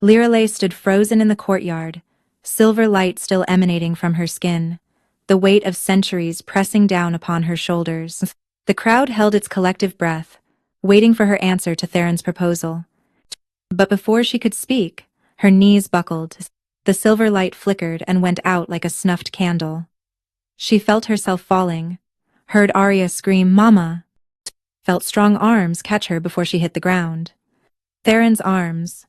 Lirelei stood frozen in the courtyard, silver light still emanating from her skin, the weight of centuries pressing down upon her shoulders. The crowd held its collective breath, waiting for her answer to Theron's proposal. But before she could speak, her knees buckled. The silver light flickered and went out like a snuffed candle. She felt herself falling, heard Arya scream, "Mama!" Felt strong arms catch her before she hit the ground. Theron's arms.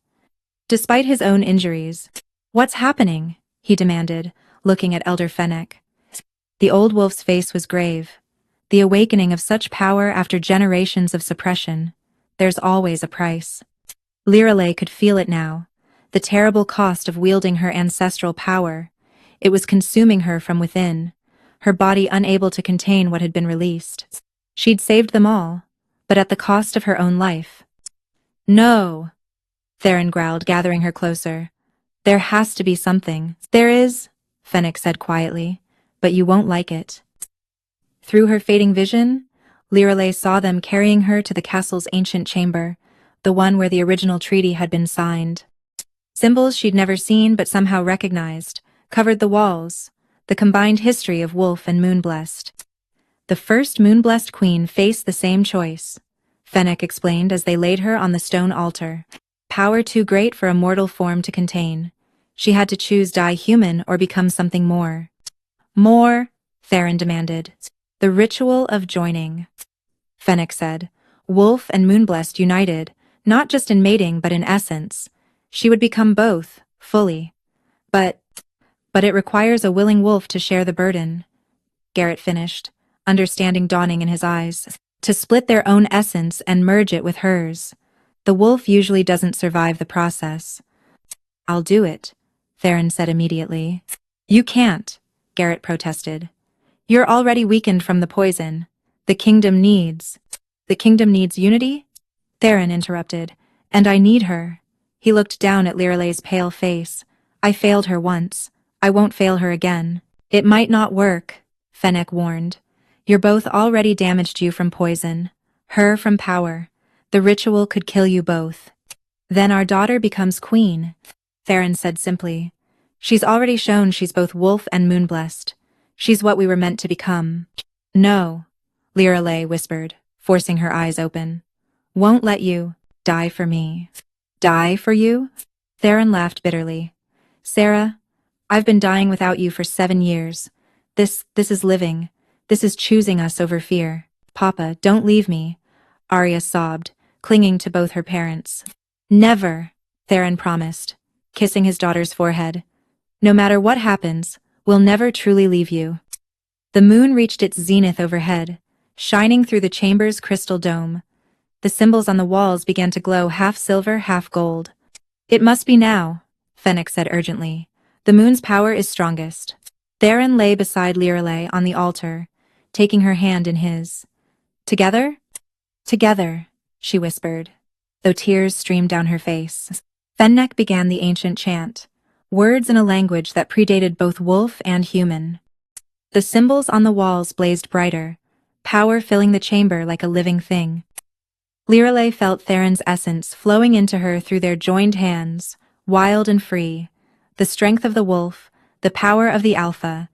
Despite his own injuries. "What's happening?" he demanded, looking at Elder Fennec. The old wolf's face was grave. The awakening of such power after generations of suppression. There's always a price. Lirelei could feel it now. The terrible cost of wielding her ancestral power. It was consuming her from within, her body unable to contain what had been released. She'd saved them all, but at the cost of her own life. "No," Theron growled, gathering her closer. "There has to be something." "There is," Fennec said quietly, "but you won't like it." Through her fading vision, Lirelei saw them carrying her to the castle's ancient chamber, the one where the original treaty had been signed. Symbols she'd never seen but somehow recognized covered the walls, the combined history of Wolf and Moonblessed. The first Moonblessed Queen faced the same choice, Fennec explained as they laid her on the stone altar. Power too great for a mortal form to contain. She had to choose die human or become something more. "More," Theron demanded. "The ritual of joining," Fennec said. Wolf and Moonblessed united, not just in mating but in essence. She would become both, fully. But it requires a willing wolf to share the burden, Garrett finished, understanding dawning in his eyes. To split their own essence and merge it with hers. The wolf usually doesn't survive the process. "I'll do it," Theron said immediately. "You can't," Garrett protested. "You're already weakened from the poison. The kingdom needs unity?" Theron interrupted. "And I need her." He looked down at Lirelei's pale face. "I failed her once. I won't fail her again." "It might not work," Fennec warned. "You're both already damaged you from poison. Her from power. The ritual could kill you both." "Then our daughter becomes queen," Theron said simply. "She's already shown she's both wolf and moonblessed. She's what we were meant to become." "No," Lirelei whispered, forcing her eyes open. "Won't let you die for me." "Die for you?" Theron laughed bitterly. "Sarah, I've been dying without you for 7 years. This is living. This is choosing us over fear. Papa, don't leave me," Arya sobbed, clinging to both her parents. "Never," Theron promised, kissing his daughter's forehead. "No matter what happens, we'll never truly leave you." The moon reached its zenith overhead, shining through the chamber's crystal dome. The symbols on the walls began to glow half silver, half gold. "It must be now," Fennec said urgently. "The moon's power is strongest." Theron lay beside Lirelei on the altar, taking her hand in his. "Together?" "Together," she whispered, though tears streamed down her face. Fennec began the ancient chant. words in a language that predated both wolf and human. The symbols on the walls blazed brighter, power filling the chamber like a living thing. Lirelei felt Theron's essence flowing into her through their joined hands, wild and free, the strength of the wolf, the power of the alpha.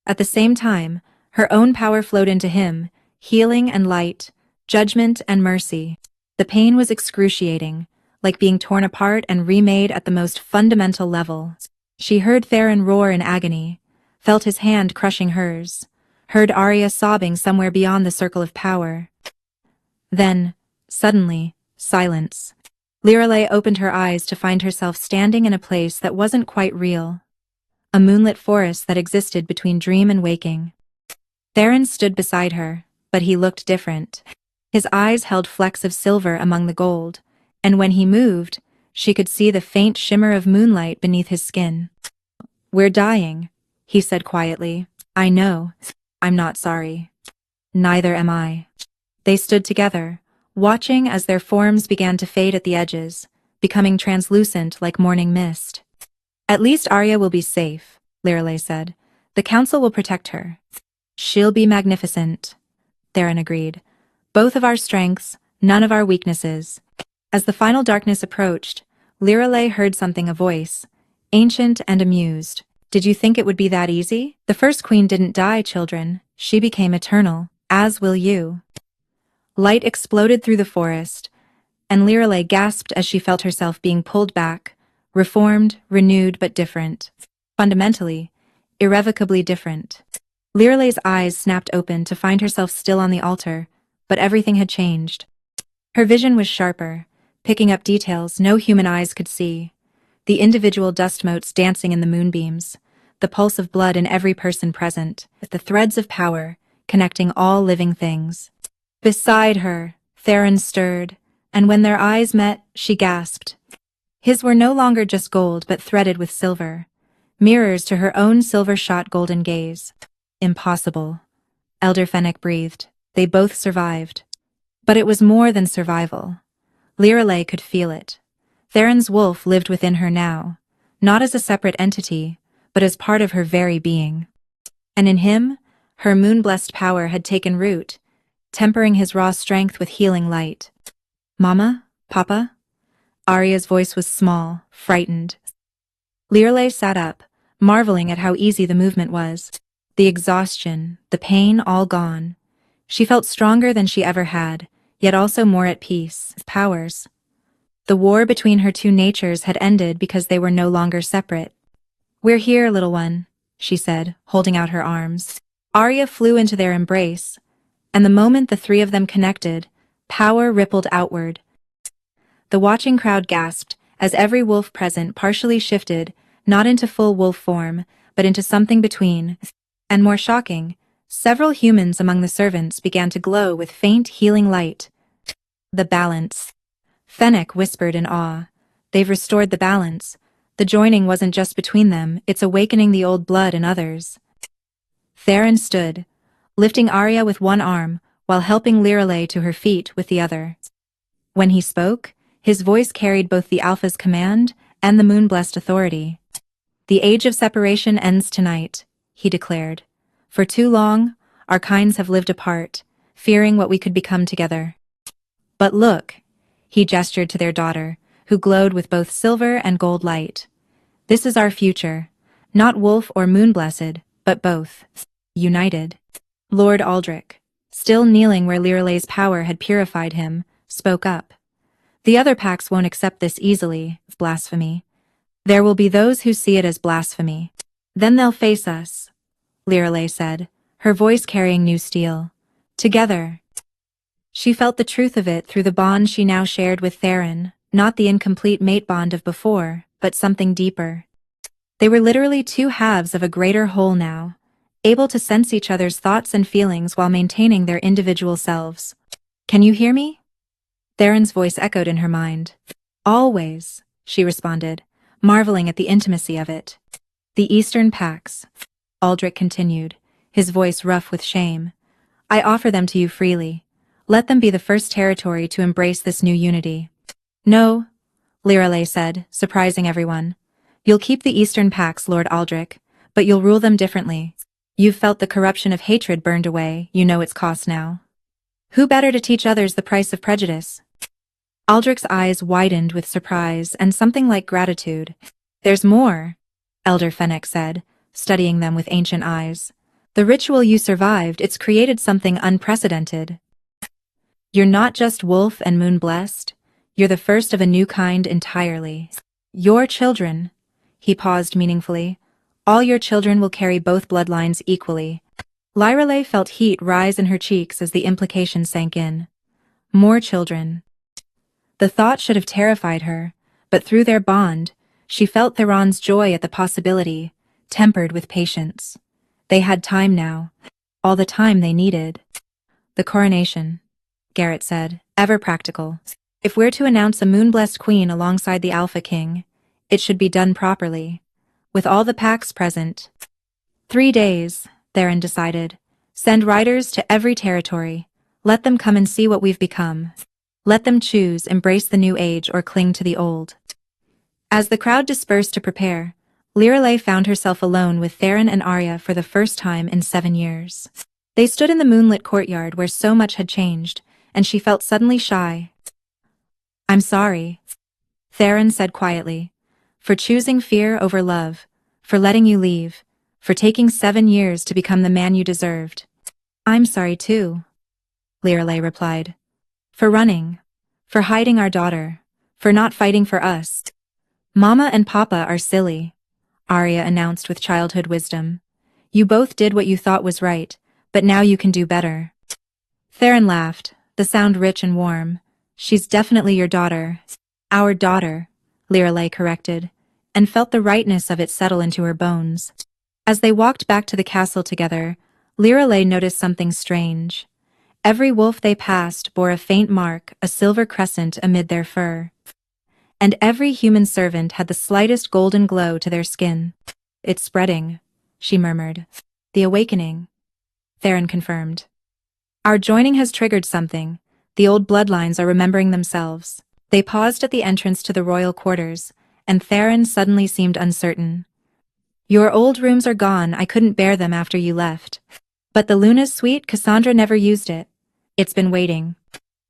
At the same time, her own power flowed into him, healing and light, judgment and mercy. The pain was excruciating, like being torn apart and remade at the most fundamental level. She heard Theron roar in agony, felt his hand crushing hers, heard Arya sobbing somewhere beyond the circle of power. Then, suddenly, silence. Lirelei opened her eyes to find herself standing in a place that wasn't quite real. A moonlit forest that existed between dream and waking. Theron stood beside her, but he looked different. His eyes held flecks of silver among the gold, and when he moved, she could see the faint shimmer of moonlight beneath his skin. "We're dying," he said quietly. "I know. I'm not sorry." "Neither am I." They stood together, watching as their forms began to fade at the edges, becoming translucent like morning mist. "At least Arya will be safe," Lirelei said. "The council will protect her." "She'll be magnificent," Theron agreed. "Both of our strengths, none of our weaknesses." As the final darkness approached, Lirelei heard something, a voice, ancient and amused. "Did you think it would be that easy? The first queen didn't die, children. She became eternal, as will you." Light exploded through the forest, and Lirelei gasped as she felt herself being pulled back, reformed, renewed, but different. Fundamentally, irrevocably different. Lirelei's eyes snapped open to find herself still on the altar, but everything had changed. Her vision was sharper, picking up details no human eyes could see. The individual dust motes dancing in the moonbeams, the pulse of blood in every person present, the threads of power connecting all living things. Beside her, Theron stirred, and when their eyes met, she gasped. His were no longer just gold but threaded with silver, mirrors to her own silver-shot golden gaze. "Impossible," Elder Fennec breathed. They both survived. But it was more than survival. Lirelei could feel it. Theron's wolf lived within her now, not as a separate entity, but as part of her very being. And in him, her moon-blessed power had taken root, tempering his raw strength with healing light. "Mama? Papa?" Arya's voice was small, frightened. Lirelei sat up, marveling at how easy the movement was. The exhaustion, the pain all gone. She felt stronger than she ever had, yet also more at peace. Powers. The war between her two natures had ended because they were no longer separate. "We're here, little one," she said, holding out her arms. Arya flew into their embrace, and the moment the three of them connected, power rippled outward. The watching crowd gasped as every wolf present partially shifted, not into full wolf form, but into something between. And more shocking, several humans among the servants began to glow with faint healing light. "The balance," Fennec whispered in awe. "They've restored the balance. The joining wasn't just between them, it's awakening the old blood in others." Theron stood, lifting Arya with one arm, while helping Lirelei to her feet with the other. When he spoke, his voice carried both the Alpha's command and the moon-blessed authority. "The age of separation ends tonight," he declared. "For too long, our kinds have lived apart, fearing what we could become together. But look," he gestured to their daughter, who glowed with both silver and gold light. "This is our future, not wolf or moon-blessed, but both. United." Lord Aldrich, still kneeling where Lirelei's power had purified him, spoke up. "The other packs won't accept this easily, blasphemy. There will be those who see it as blasphemy. Then they'll face us," Lirelei said, her voice carrying new steel. "Together." She felt the truth of it through the bond she now shared with Theron, not the incomplete mate bond of before, but something deeper. They were literally two halves of a greater whole now, able to sense each other's thoughts and feelings while maintaining their individual selves. "Can you hear me?" Theron's voice echoed in her mind. "Always," she responded, marveling at the intimacy of it. "The Eastern Pacts," Aldrich continued, his voice rough with shame. "I offer them to you freely. Let them be the first territory to embrace this new unity." "No," Lirelei said, surprising everyone. You'll keep the Eastern Pax, Lord Aldrich, but you'll rule them differently. You've felt the corruption of hatred burned away, you know its cost now. Who better to teach others the price of prejudice? Aldrich's eyes widened with surprise and something like gratitude. There's more, Elder Fennec said, studying them with ancient eyes. The ritual you survived, it's created something unprecedented. You're not just wolf and moon blessed, you're the first of a new kind entirely. Your children, he paused meaningfully, all your children will carry both bloodlines equally. Lyrelay felt heat rise in her cheeks as the implication sank in. More children. The thought should have terrified her, but through their bond, she felt Theron's joy at the possibility, tempered with patience. They had time now, all the time they needed. The coronation, Garrett said, ever practical. If we're to announce a moon-blessed queen alongside the Alpha King, it should be done properly, with all the Pax present. 3 days, Theron decided. Send riders to every territory. Let them come and see what we've become. Let them choose, embrace the new age or cling to the old. As the crowd dispersed to prepare, Lyrelay found herself alone with Theron and Arya for the first time in 7 years. They stood in the moonlit courtyard where so much had changed, and she felt suddenly shy. I'm sorry, Theron said quietly, for choosing fear over love, for letting you leave, for taking 7 years to become the man you deserved. I'm sorry too, Lyrelay replied. For running, for hiding our daughter, for not fighting for us. Mama and Papa are silly, Arya announced with childhood wisdom. You both did what you thought was right, but now you can do better. Theron laughed, the sound rich and warm. She's definitely your daughter. Our daughter, Lyrelay corrected, and felt the rightness of it settle into her bones. As they walked back to the castle together, Lyrelay noticed something strange. Every wolf they passed bore a faint mark, a silver crescent amid their fur. And every human servant had the slightest golden glow to their skin. It's spreading, she murmured. The awakening, Theron confirmed. Our joining has triggered something. The old bloodlines are remembering themselves. They paused at the entrance to the royal quarters, and Theron suddenly seemed uncertain. Your old rooms are gone, I couldn't bear them after you left. But the Luna's suite, Cassandra never used it. It's been waiting.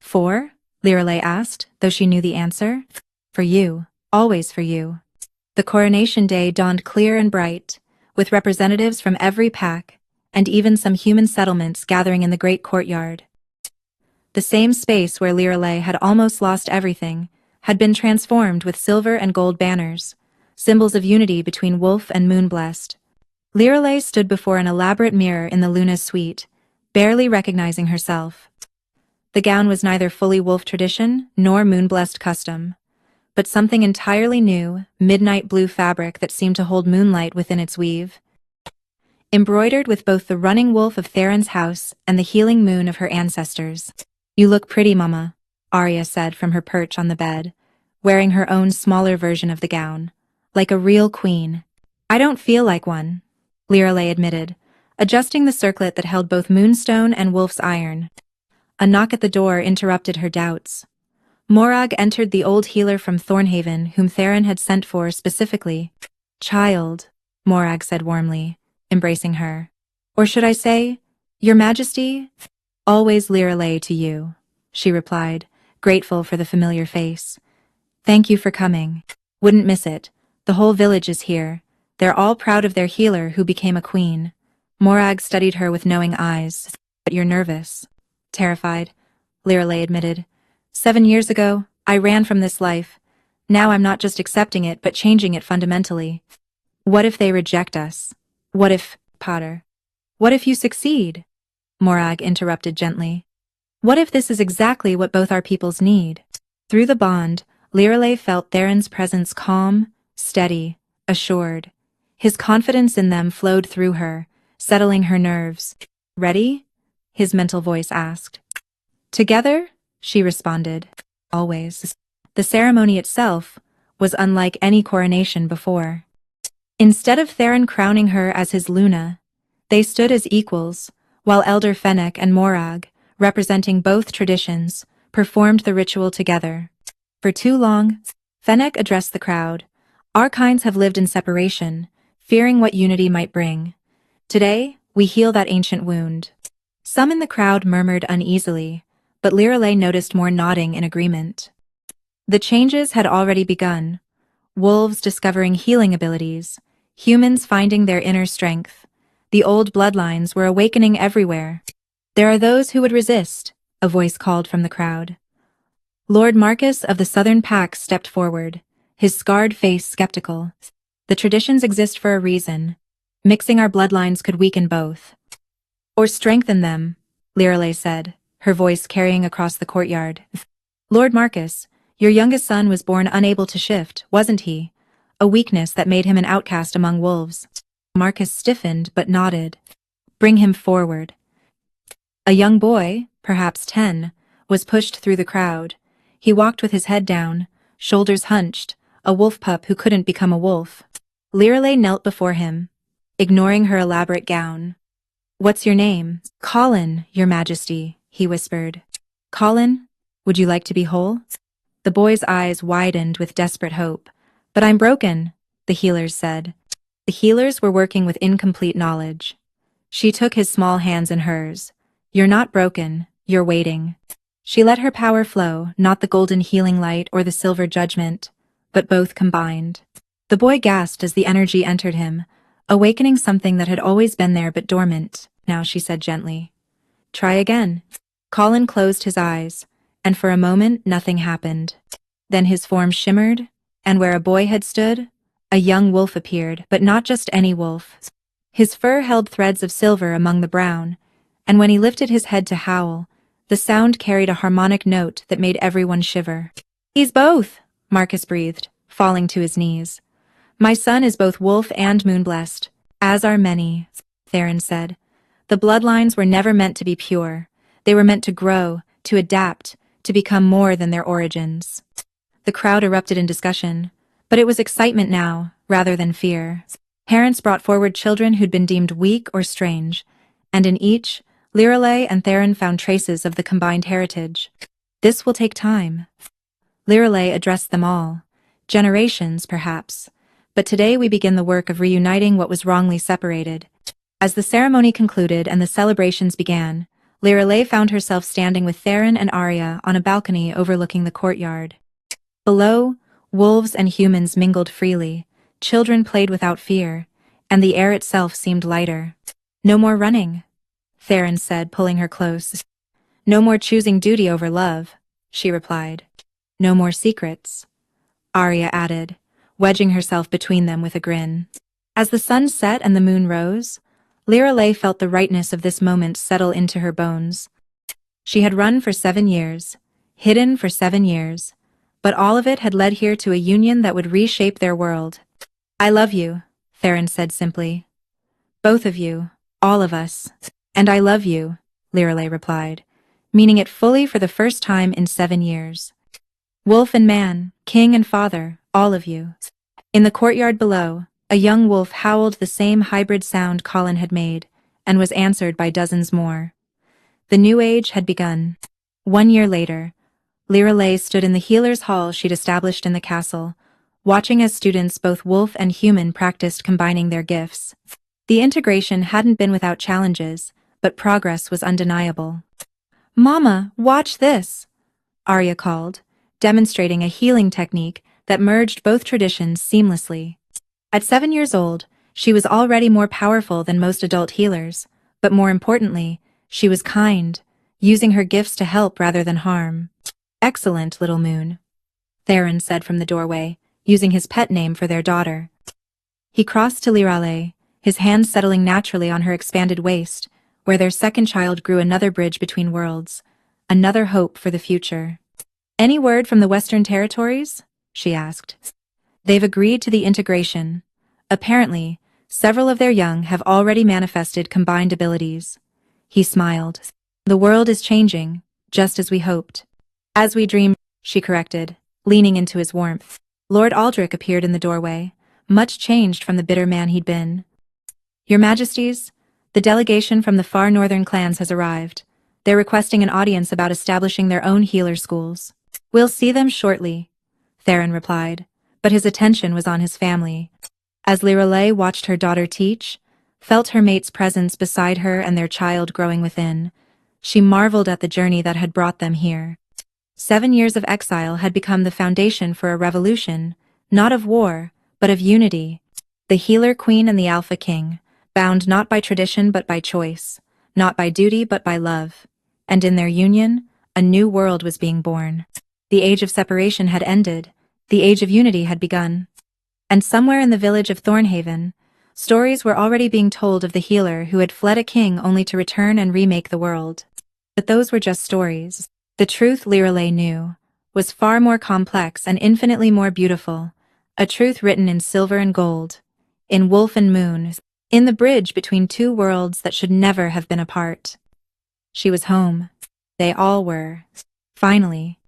For? Lyrelay asked, though she knew the answer. For you, always for you. The coronation day dawned clear and bright, with representatives from every pack, and even some human settlements gathering in the great courtyard. The same space where Lyrelay had almost lost everything had been transformed with silver and gold banners, symbols of unity between wolf and moon-blessed. Lyrelay stood before an elaborate mirror in the Luna's suite, barely recognizing herself. The gown was neither fully wolf tradition nor moon-blessed custom, but something entirely new, midnight blue fabric that seemed to hold moonlight within its weave. Embroidered with both the running wolf of Theron's house and the healing moon of her ancestors. You look pretty, Mama, Arya said from her perch on the bed, wearing her own smaller version of the gown. Like a real queen. I don't feel like one, Lyrelay admitted, adjusting the circlet that held both moonstone and wolf's iron. A knock at the door interrupted her doubts. Morag entered, the old healer from Thornhaven whom Theron had sent for specifically. Child, Morag said warmly, embracing her. Or should I say, Your Majesty? Always Lyrelay to you, she replied, grateful for the familiar face. Thank you for coming. Wouldn't miss it. The whole village is here. They're all proud of their healer who became a queen. Morag studied her with knowing eyes. But you're nervous. Terrified, Lyrelay admitted. 7 years ago, I ran from this life. Now I'm not just accepting it but changing it fundamentally. What if they reject us? What if, Potter? What if you succeed? Morag interrupted gently. What if this is exactly what both our peoples need? Through the bond, Lyrelay felt Theron's presence calm, steady, assured. His confidence in them flowed through her, settling her nerves. Ready? His mental voice asked. Together? She responded. Always. The ceremony itself was unlike any coronation before. Instead of Theron crowning her as his Luna, they stood as equals, while Elder Fennec and Morag, representing both traditions, performed the ritual together. For too long, Fennec addressed the crowd, Our kinds have lived in separation, fearing what unity might bring. Today, we heal that ancient wound. Some in the crowd murmured uneasily, but Lirelei noticed more nodding in agreement. The changes had already begun. Wolves discovering healing abilities, humans finding their inner strength. The old bloodlines were awakening everywhere. There are those who would resist, a voice called from the crowd. Lord Marcus of the Southern Pack stepped forward, his scarred face skeptical. The traditions exist for a reason. Mixing our bloodlines could weaken both. Or strengthen them, Lirelei said, her voice carrying across the courtyard. Lord Marcus, your youngest son was born unable to shift, wasn't he? A weakness that made him an outcast among wolves. Marcus stiffened but nodded. Bring him forward. A young boy, perhaps 10, was pushed through the crowd. He walked with his head down, shoulders hunched, a wolf pup who couldn't become a wolf. Lirelei knelt before him, ignoring her elaborate gown. What's your name? Colin, your majesty, he whispered. Colin, would you like to be whole? The boy's eyes widened with desperate hope. But I'm broken, the healers said. The healers were working with incomplete knowledge. She took his small hands in hers. You're not broken, you're waiting. She let her power flow, not the golden healing light or the silver judgment, but both combined. The boy gasped as the energy entered him, awakening something that had always been there but dormant. Now she said gently. Try again. Colin closed his eyes, and for a moment nothing happened. Then his form shimmered, and where a boy had stood, a young wolf appeared, but not just any wolf. His fur held threads of silver among the brown, and when he lifted his head to howl, the sound carried a harmonic note that made everyone shiver. He's both, Marcus breathed, falling to his knees. My son is both wolf and moon-blessed, as are many, Theron said. The bloodlines were never meant to be pure. They were meant to grow, to adapt, to become more than their origins. The crowd erupted in discussion, but it was excitement now, rather than fear. Parents brought forward children who'd been deemed weak or strange, and in each, Lirelei and Theron found traces of the combined heritage. This will take time. Lirelei addressed them all. Generations, perhaps. But today we begin the work of reuniting what was wrongly separated. As the ceremony concluded and the celebrations began, Lirelei found herself standing with Theron and Arya on a balcony overlooking the courtyard. Below, wolves and humans mingled freely, children played without fear, and the air itself seemed lighter. No more running, Theron said, pulling her close. No more choosing duty over love, she replied. No more secrets, Arya added, wedging herself between them with a grin. As the sun set and the moon rose, Lirelei felt the rightness of this moment settle into her bones. She had run for 7 years, hidden for 7 years, but all of it had led here to a union that would reshape their world. I love you, Theron said simply. Both of you, all of us. And I love you, Lirelei replied, meaning it fully for the first time in 7 years. Wolf and man, king and father, all of you. In the courtyard below, a young wolf howled the same hybrid sound Colin had made, and was answered by dozens more. The new age had begun. 1 year later, Lirelei stood in the healer's hall she'd established in the castle, watching as students both wolf and human practiced combining their gifts. The integration hadn't been without challenges, but progress was undeniable. Mama, watch this, Arya called, demonstrating a healing technique that merged both traditions seamlessly. At 7 years old, she was already more powerful than most adult healers, but more importantly, she was kind, using her gifts to help rather than harm. Excellent, little moon, Theron said from the doorway, using his pet name for their daughter. He crossed to Lirelei, his hands settling naturally on her expanded waist, where their second child grew another bridge between worlds, another hope for the future. Any word from the Western Territories? She asked. They've agreed to the integration. Apparently, several of their young have already manifested combined abilities. He smiled. The world is changing, just as we hoped. As we dreamed, she corrected, leaning into his warmth. Lord Aldrich appeared in the doorway, much changed from the bitter man he'd been. Your Majesties, the delegation from the far northern clans has arrived. They're requesting an audience about establishing their own healer schools. We'll see them shortly, Theron replied, but his attention was on his family. As Lirelei watched her daughter teach, felt her mate's presence beside her and their child growing within, she marveled at the journey that had brought them here. 7 years of exile had become the foundation for a revolution, not of war, but of unity. The healer queen and the alpha king, bound not by tradition but by choice, not by duty but by love. And in their union, a new world was being born. The age of separation had ended, the age of unity had begun. And somewhere in the village of Thornhaven, stories were already being told of the healer who had fled a king only to return and remake the world. But those were just stories. The truth Lirelei knew was far more complex and infinitely more beautiful, a truth written in silver and gold, in wolf and moon, in the bridge between two worlds that should never have been apart. She was home. They all were. Finally.